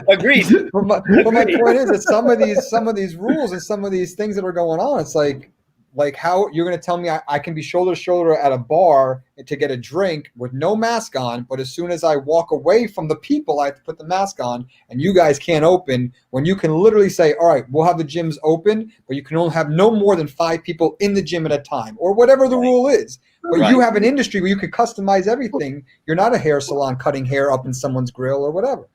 Agreed.
But my point is that some of these rules and some of these things that are going on, it's like how you're going to tell me I can be shoulder to shoulder at a bar to get a drink with no mask on, but as soon as I walk away from the people, I have to put the mask on, and you guys can't open, when you can literally say, all right, we'll have the gyms open, but you can only have no more than 5 people in the gym at a time, or whatever the rule is. But you have an industry where you can customize everything. You're not a hair salon cutting hair up in someone's grill or whatever.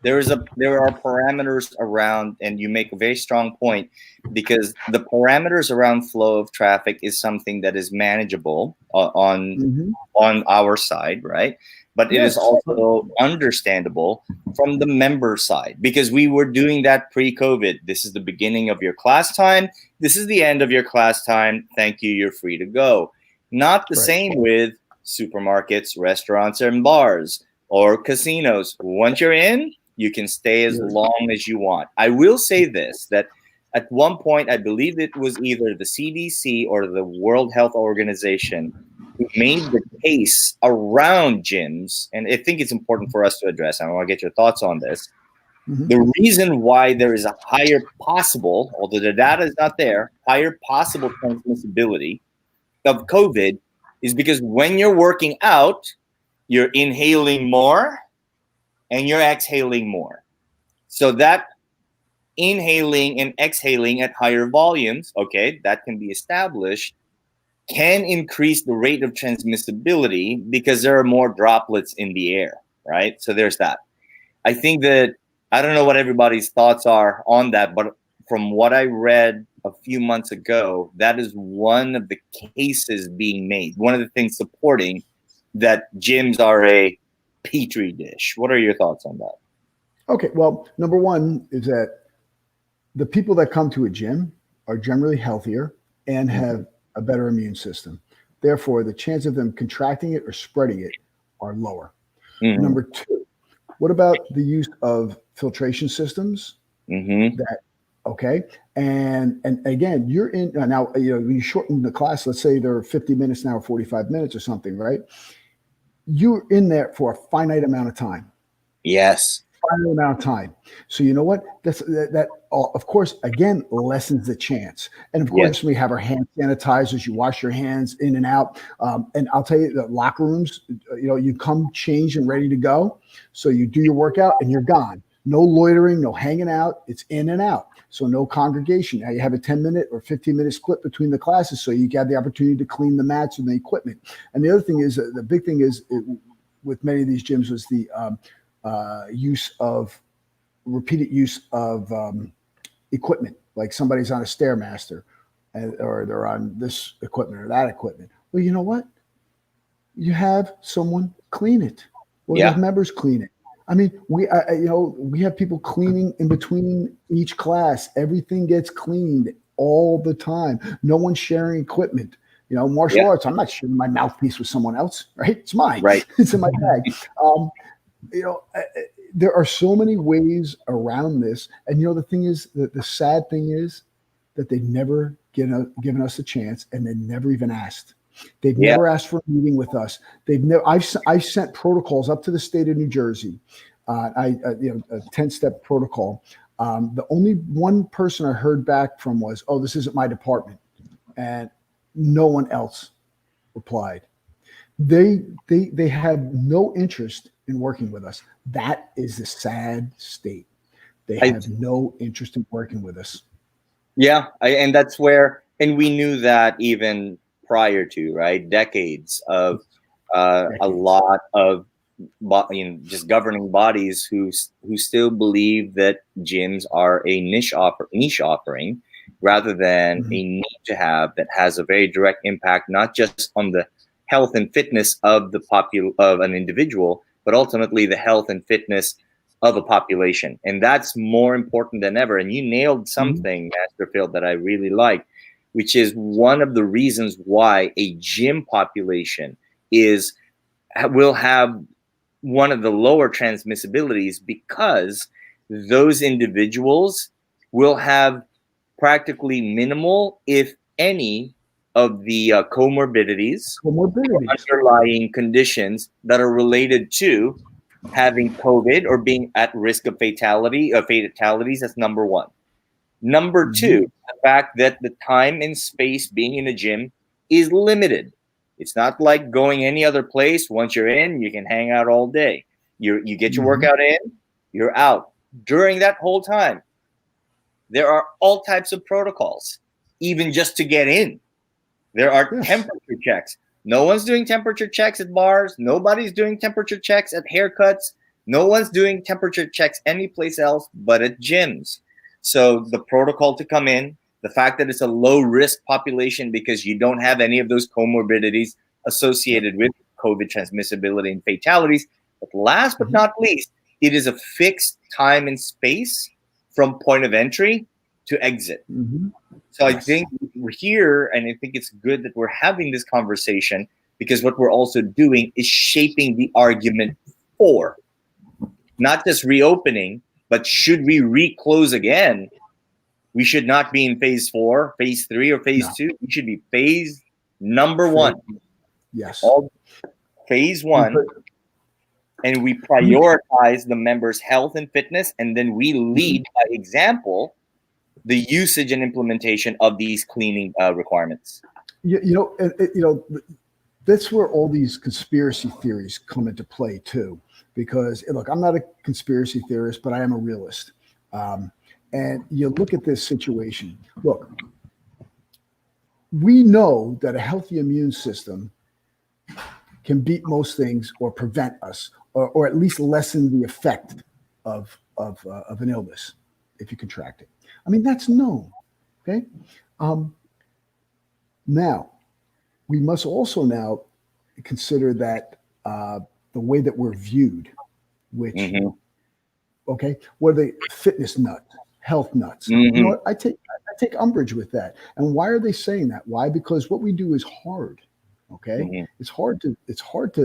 There are parameters around, and you make a very strong point, because the parameters around flow of traffic is something that is manageable on our side, right? But it is also understandable from the member side, because we were doing that pre-COVID. This is the beginning of your class time. This is the end of your class time. Thank you. You're free to go. Not the same with supermarkets, restaurants, and bars or casinos. Once you're in, you can stay as long as you want. I will say this, that at one point, I believe it was either the CDC or the World Health Organization who made the case around gyms, and I think it's important for us to address, and I want to get your thoughts on this. The reason why there is a higher possible, although the data is not there, higher possible transmissibility of COVID is because when you're working out, you're inhaling more and you're exhaling more. So that inhaling and exhaling at higher volumes, okay, that can be established, can increase the rate of transmissibility because there are more droplets in the air, right? So there's that. I think that, I don't know what everybody's thoughts are on that, but from what I read a few months ago, that is one of the cases being made. One of the things supporting that gyms are a petri dish. What are your thoughts on that?
Okay, well, number one is that the people that come to a gym are generally healthier and have a better immune system. Therefore, the chance of them contracting it or spreading it are lower. Number two, what about the use of filtration systems? That okay, and again, you're in now. You know, when you shorten the class, let's say they're 50 minutes now, or 45 minutes, or something, right? You're in there for a finite amount of time.
Yes.
Finite amount of time. So you know what? That of course, again, lessens the chance. And of course, we have our hand sanitizers. You wash your hands in and out. And I'll tell you, the locker rooms, you know, you come changed and ready to go. So you do your workout and you're gone. No loitering, no hanging out. It's in and out. So no congregation. Now you have a 10-minute or 15-minute split between the classes, so you get the opportunity to clean the mats and the equipment. And the other thing is, the big thing is with many of these gyms was the repeated use of equipment. Like somebody's on a Stairmaster, or they're on this equipment or that equipment. Well, you know what? You have someone clean it, or you have members clean it. I mean, we have people cleaning in between each class. Everything gets cleaned all the time. No one's sharing equipment. You know, martial arts, I'm not sharing my mouthpiece with someone else, right? It's mine. Right. It's in my bag. You know, there are so many ways around this. And, you know, the thing is, the sad thing is that they've never given us a chance, and they never even asked. They've never asked for a meeting with us. They've never. I've sent protocols up to the state of New Jersey, a 10-step protocol. The only one person I heard back from was, "Oh, this isn't my department," and no one else replied. They have no interest in working with us. That is the sad state. They have no interest in working with us.
Yeah, and that's where, and we knew that even prior to, right, decades of a lot of just governing bodies who still believe that gyms are a niche offering rather than a need to have that has a very direct impact, not just on the health and fitness of of an individual, but ultimately the health and fitness of a population. And that's more important than ever. And you nailed something, Master Phil, that I really like, which is one of the reasons why a gym population will have one of the lower transmissibilities, because those individuals will have practically minimal, if any, of the comorbidities, underlying conditions that are related to having COVID or being at risk of fatalities. That's number one. Number two, the fact that the time and space being in a gym is limited. It's not like going any other place. Once you're in, you can hang out all day. You get your workout in, you're out. During that whole time, there are all types of protocols, even just to get in. There are temperature checks. No one's doing temperature checks at bars. Nobody's doing temperature checks at haircuts. No one's doing temperature checks anyplace else but at gyms. So the protocol to come in, the fact that it's a low-risk population because you don't have any of those comorbidities associated with COVID transmissibility and fatalities. But last but not least, it is a fixed time and space from point of entry to exit. So I think we're here, and I think it's good that we're having this conversation, because what we're also doing is shaping the argument for not just reopening, but should we reclose again, we should not be in phase 4, phase 3, or phase 2. We should be phase number 1.
Yes.
Phase 1. And we prioritize the members' health and fitness, and then we lead by example the usage and implementation of these cleaning requirements.
That's where all these conspiracy theories come into play too. Because look, I'm not a conspiracy theorist, but I am a realist. And you look at this situation. Look, we know that a healthy immune system can beat most things, or prevent us, or at least lessen the effect of an illness if you contract it. I mean, that's known. Okay. Now, we must also now consider that the way that we're viewed, which, okay, what are they? Fitness nuts, health nuts. You know what? I take umbrage with that. And why are they saying that? Why? Because what we do is hard. Okay, it's hard to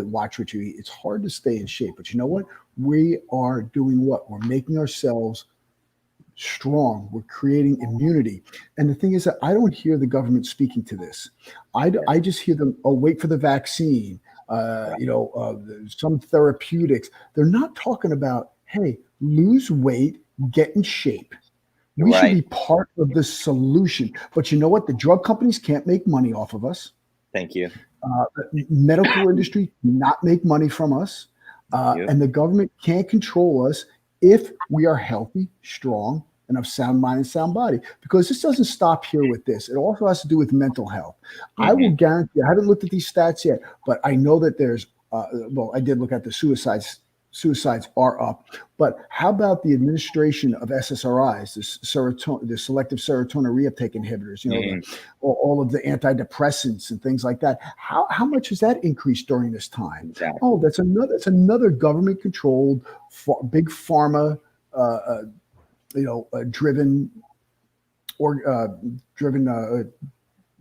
watch what you eat. It's hard to stay in shape. But you know what? We are doing what? We're making ourselves strong. We're creating immunity. And the thing is that I don't hear the government speaking to this. I just hear them, wait for the vaccine, some therapeutics. They're not talking about, hey, lose weight, get in shape. We should be part of the solution. But you know what? The drug companies can't make money off of us.
Thank you.
The medical industry cannot make money from us. And the government can't control us if we are healthy, strong, and of sound mind and sound body. Because this doesn't stop here with this. It also has to do with mental health. I will guarantee, I haven't looked at these stats yet, but I know that there's, I did look at the suicides are up. But how about the administration of SSRIs, the selective serotonin reuptake inhibitors, all of the antidepressants and things like that? How much has that increased during this time?
Exactly.
Oh, that's another government controlled, big pharma, driven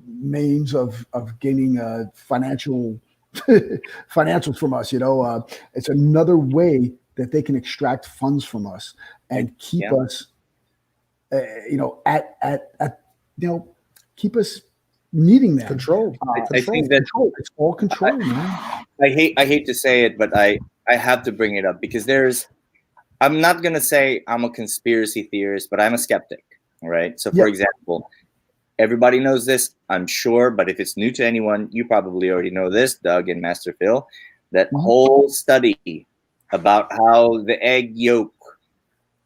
means of gaining financials from us. It's another way that they can extract funds from us and keep us, keep us needing that
control.
I think that
it's all control, man.
I hate to say it, but I have to bring it up because I'm not going to say I'm a conspiracy theorist, but I'm a skeptic. All right. So for example, everybody knows this, I'm sure, but if it's new to anyone, you probably already know this, Doug and Master Phil, that whole study about how the egg yolk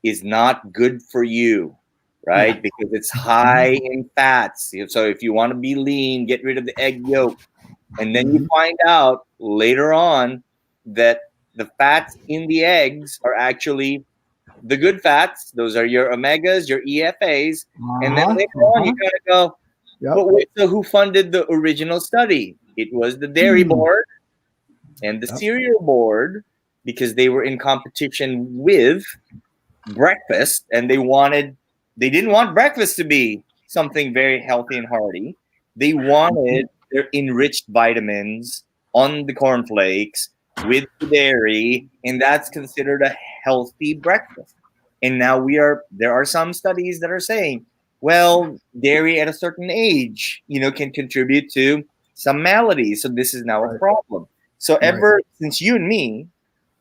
is not good for you, right? Because it's high in fats. So if you want to be lean, get rid of the egg yolk. And then you find out later on that the fats in the eggs are actually the good fats. Those are your omegas, your EFAs. And then later on, you gotta go, but wait, so who funded the original study? It was the dairy board and the cereal board, because they were in competition with breakfast, and they didn't want breakfast to be something very healthy and hearty. They wanted their enriched vitamins on the cornflakes with the dairy, and that's considered a healthy breakfast. And now there are some studies that are saying, well, dairy at a certain age, can contribute to some maladies. So this is now a problem. So ever since you and me,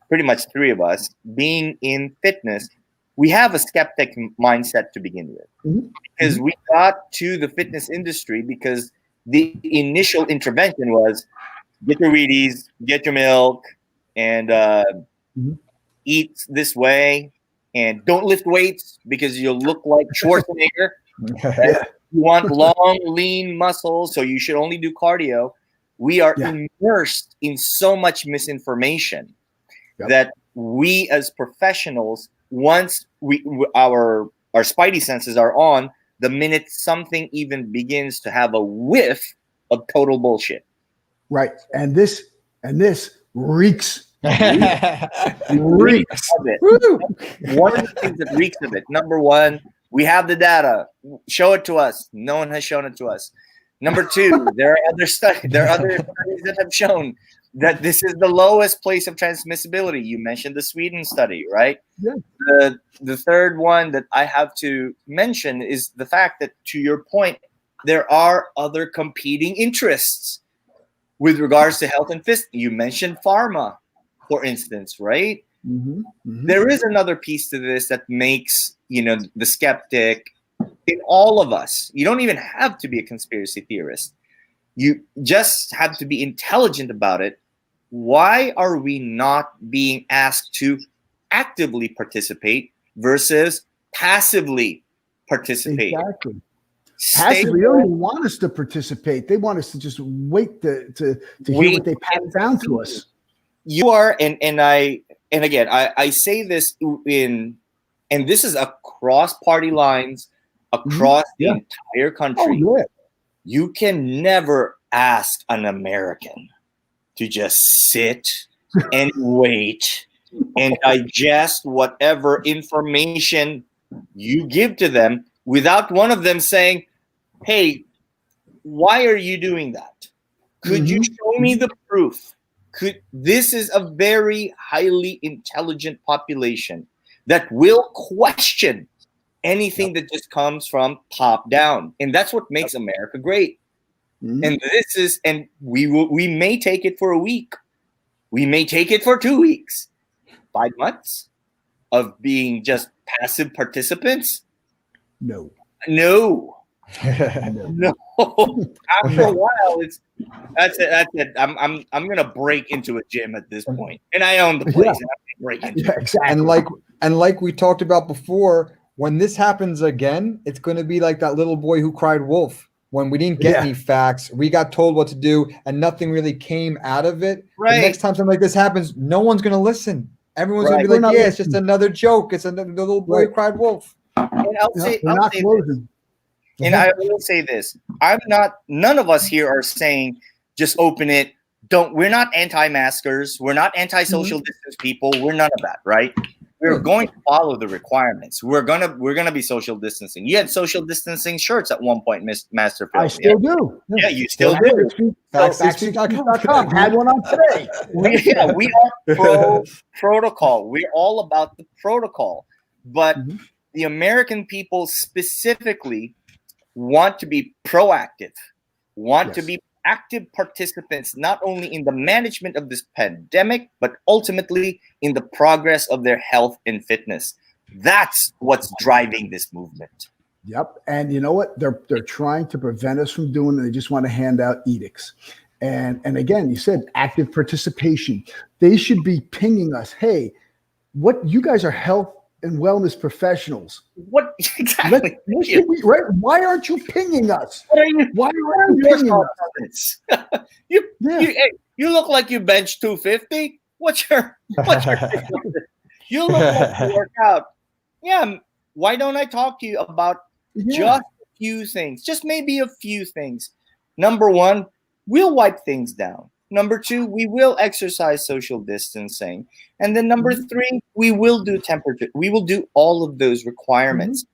pretty much three of us, being in fitness, we have a skeptic mindset to begin with. Because we got to the fitness industry because the initial intervention was get your Wheaties, get your milk, and eat this way, and don't lift weights because you'll look like Schwarzenegger. You want long, lean muscles, so you should only do cardio. We are immersed in so much misinformation that we as professionals, once our spidey senses are on, the minute something even begins to have a whiff of total bullshit.
Right. And this reeks.
Reeks of it. One of the things that reeks of it. Number one, we have the data. Show it to us. No one has shown it to us. Number two, there are other studies that have shown that this is the lowest place of transmissibility. You mentioned the Sweden study, right?
Yeah.
The third one that I have to mention is the fact that, to your point, there are other competing interests with regards to health and fitness. You mentioned pharma, for instance, right? There is another piece to this that makes, the skeptic in all of us. You don't even have to be a conspiracy theorist. You just have to be intelligent about it. Why are we not being asked to actively participate versus passively participate?
Exactly. Passively, they don't even want us to participate. They want us to just wait to hear what they pass down to us.
You are, and again, I say this and this is across party lines, across the entire country.
Oh, yeah.
You can never ask an American to just sit and wait and digest whatever information you give to them without one of them saying, hey, why are you doing that? Could you show me the proof? This is a very highly intelligent population that will question anything that just comes from top down. And that's what makes America great. And we may take it for a week. We may take it for 2 weeks, 5 months of being just passive participants.
No.
After a while, that's it. I'm gonna break into a gym at this point, and I own the place. And I'm break into
exactly.
And like we talked about before, when this happens again, it's going to be like that little boy who cried wolf. When we didn't get any facts, we got told what to do, and nothing really came out of it.
Right.
The next time something like this happens, no one's going to listen. Everyone's going to be like, "Yeah, it's just another joke. It's another little boy who cried wolf."
And I'll say this. And I will say this: none of us here are saying just open it. We're not anti-maskers. We're not anti-social distance people. We're none of that, right? We're going to follow the requirements. We're gonna be social distancing. You had social distancing shirts at one point, Master Phil.
I still do.
Yeah, you still do.
Backstage.com had one on today.
We are pro protocol. We're all about the protocol. But the American people specifically want to be proactive, to be active participants, not only in the management of this pandemic, but ultimately in the progress of their health and fitness. That's what's driving this movement.
Yep. And you know what? They're trying to prevent us from doing it. They just want to hand out edicts. And again, you said active participation. They should be pinging us. Hey, what you guys are health and wellness professionals.
What exactly?
Right? Why aren't you pinging us? Why aren't you pinging us?
You look like you bench 250. What's your you look like you work out. Yeah. Why don't I talk to you about just a few things? Just maybe a few things. Number one, we'll wipe things down. Number 2, we will exercise social distancing. And then number 3, we will do temperature. We will do all of those requirements.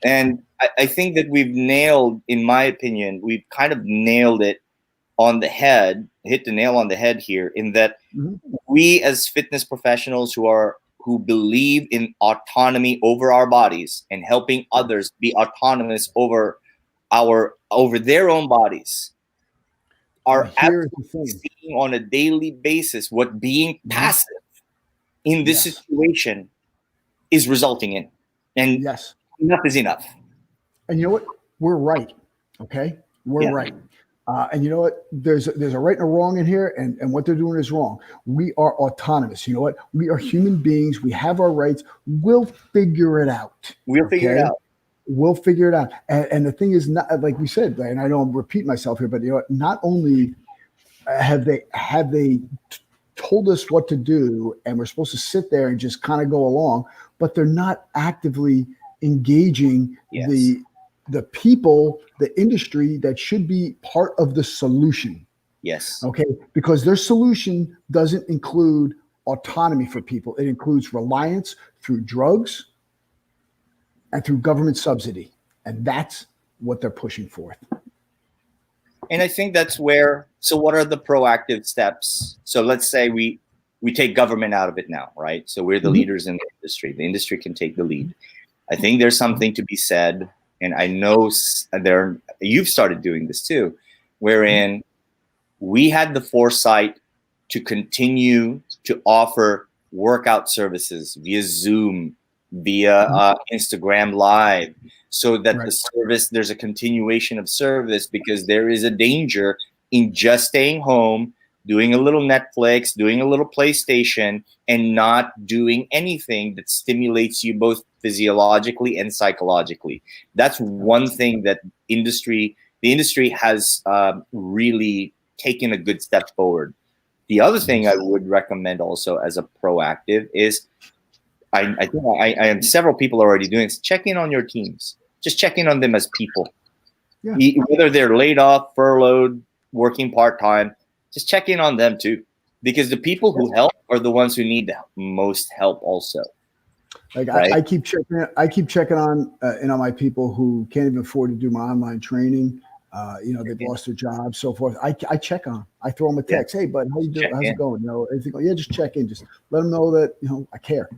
And I think that we've nailed, in my opinion, we've kind of nailed it on the head, hit the nail on the head here, in that we as fitness professionals who believe in autonomy over our bodies and helping others be autonomous over their own bodies are absolutely seeing on a daily basis what being passive in this situation is resulting in. And enough is enough.
And you know what? We're right. Okay? We're right. And you know what? There's a right and a wrong in here, and what they're doing is wrong. We are autonomous. You know what? We are human beings. We have our rights. We'll figure it out.
We'll figure it out.
We'll figure it out. And the thing is, not like we said, and I don't repeat myself here, but you know what? Not only have they told us what to do, and we're supposed to sit there and just kind of go along, but they're not actively engaging the people, the industry that should be part of the solution.
Yes.
Okay. Because their solution doesn't include autonomy for people. It includes reliance through drugs and through government subsidy. And that's what they're pushing forth.
And I think that's where, so what are the proactive steps? So let's say we take government out of it now, right? So we're the leaders in the industry. The industry can take the lead. I think there's something to be said, and I know you've started doing this too, wherein we had the foresight to continue to offer workout services via Zoom, via Instagram Live, so that the service, there's a continuation of service, because there is a danger in just staying home, doing a little Netflix, doing a little PlayStation, and not doing anything that stimulates you both physiologically and psychologically. That's one thing that the industry has really taken a good step forward. The other thing I would recommend also as a proactive is, I think I am several people already doing this, check in on your teams. Just check in on them as people. Whether they're laid off, furloughed, working part-time, just check in on them too. Because the people who help are the ones who need the most help also.
Like I keep checking on my people who can't even afford to do my online training. They've lost their jobs, so forth. I check on. I throw them a text. Hey, bud, how you doing? How's it going? Anything? Just check in. Just let them know that I care,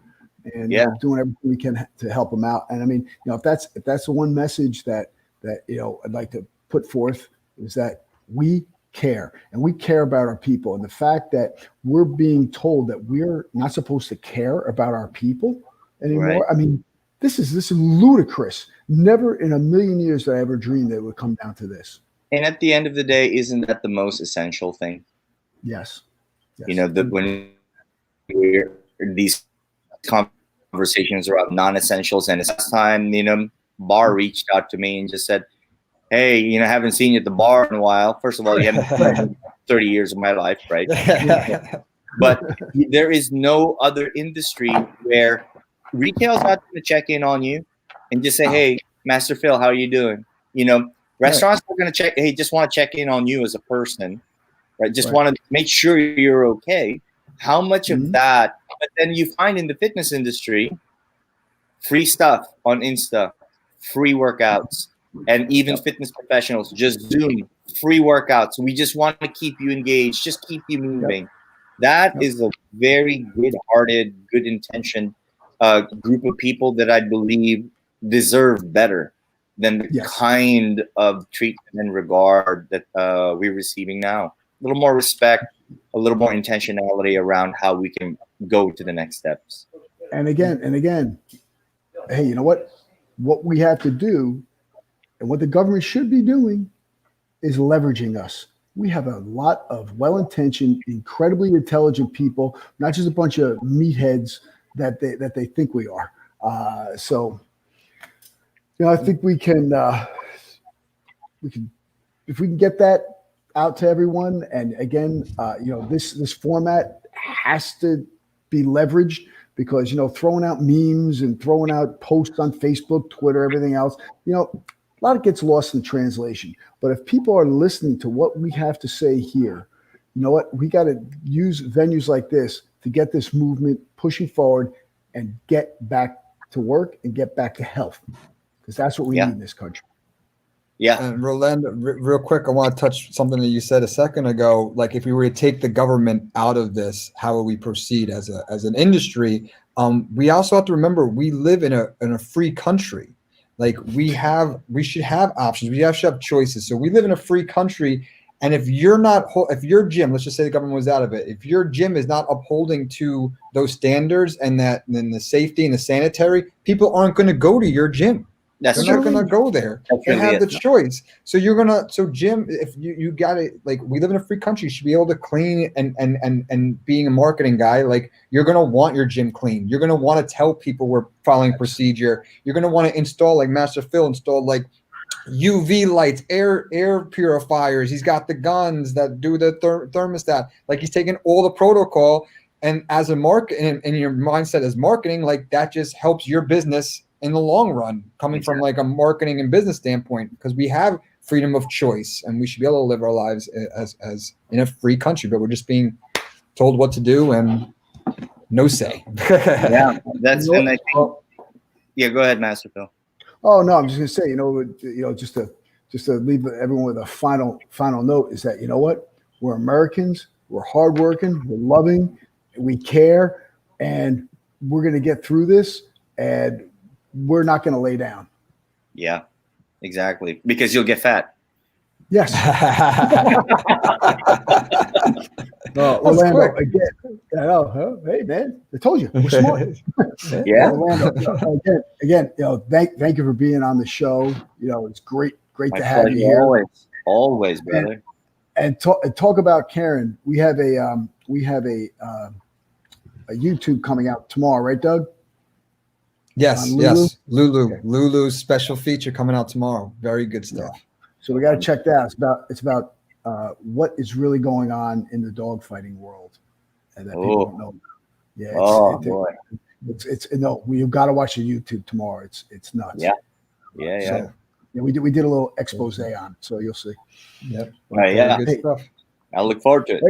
and doing everything we can to help them out. And I mean, if that's the one message that I'd like to put forth, is that we care, and we care about our people. And the fact that we're being told that we're not supposed to care about our people anymore. I mean, this is ludicrous. Never in a million years did I ever dream that it would come down to this.
And at the end of the day, isn't that the most essential thing?
Yes.
When these conversations are about non-essentials, and it's last time, bar reached out to me and just said, hey, haven't seen you at the bar in a while. First of all, you haven't been 30 years of my life, right? But there is no other industry where retail's not going to check in on you and just say, hey, Master Phil, how are you doing? Restaurants are going to check, hey, just want to check in on you as a person, right? Just want to make sure you're okay. How much of that? But then you find in the fitness industry, free stuff on Insta, free workouts, and even fitness professionals, just Zoom, free workouts. We just want to keep you engaged, just keep you moving. That is a very good-hearted, good-intentioned group of people that I believe deserve better than the kind of treatment and regard that we're receiving now. A little more respect, a little more intentionality around how we can go to the next steps.
And again, hey, you know what? What we have to do, and what the government should be doing, is leveraging us. We have a lot of well-intentioned, incredibly intelligent people, not just a bunch of meatheads that they think we are. I think we can if we can get that out to everyone. And again, this format has to be leveraged, because throwing out memes and throwing out posts on Facebook, Twitter, everything else, A lot gets lost in translation. But if people are listening to what we have to say here, you know what? We got to use venues like this to get this movement pushing forward and get back to work and get back to health, because that's what we need in this country.
Yeah.
And Rolando, real quick, I want to touch something that you said a second ago. Like, if we were to take the government out of this, how will we proceed as an industry? We also have to remember we live in a free country. Like, we should have options. We should have choices. So we live in a free country. And if your gym, let's just say the government was out of it, if your gym is not upholding to those standards and then the safety and the sanitary, people aren't going to go to your gym. They're not going to go there. They have the choice. So Jim, if you got it, like, we live in a free country, you should be able to clean and being a marketing guy, like, you're going to want your gym clean. You're going to want to tell people we're following procedure. You're going to want to install, like Master Phil installed, like UV lights, air purifiers. He's got the guns that do the thermostat. Like, he's taking all the protocol, and as a market and your mindset as marketing, like, that just helps your business in the long run, coming from like a marketing and business standpoint, because we have freedom of choice and we should be able to live our lives as in a free country, but we're just being told what to do and no say.
Yeah, that's and I think, yeah. Go ahead, Master Phil.
Oh no, I'm just gonna say, just to leave everyone with a final note is that, you know what, we're Americans, we're hardworking, we're loving, we care, and we're gonna get through this, and we're not going to lay down.
Yeah, exactly. Because you'll get fat.
Yes. Rolando, again. Hey, man, I told you, we're smart.
Yeah.
Rolando, again, thank you for being on the show. It's great
My
to have you here.
Always, brother.
And talk about Karen. We have a YouTube coming out tomorrow, right, Doug?
Yes. Lulu's special feature coming out tomorrow. Very good stuff.
Yeah. So we got to check that. It's about what is really going on in the dog fighting world, and that people don't know. Yeah.
Boy.
You've got to watch the YouTube tomorrow. It's nuts.
Yeah.
So, we did a little expose on it, so you'll see.
Yep.
Right. Yeah.
Good stuff.
I look forward to it.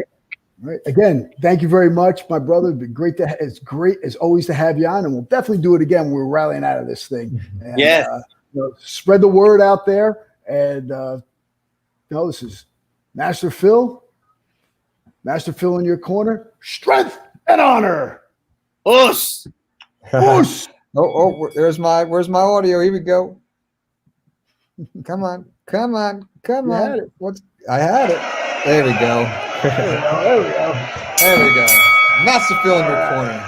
Right. Again, thank you very much, my brother. It's great as always to have you on, and we'll definitely do it again when we're rallying out of this thing. And, spread the word out there. And this is Master Phil in your corner. Strength and honor.
Us.
Where's my audio? Here we go. Come on. I had it. There we go. There we go. Master Phil in your corner.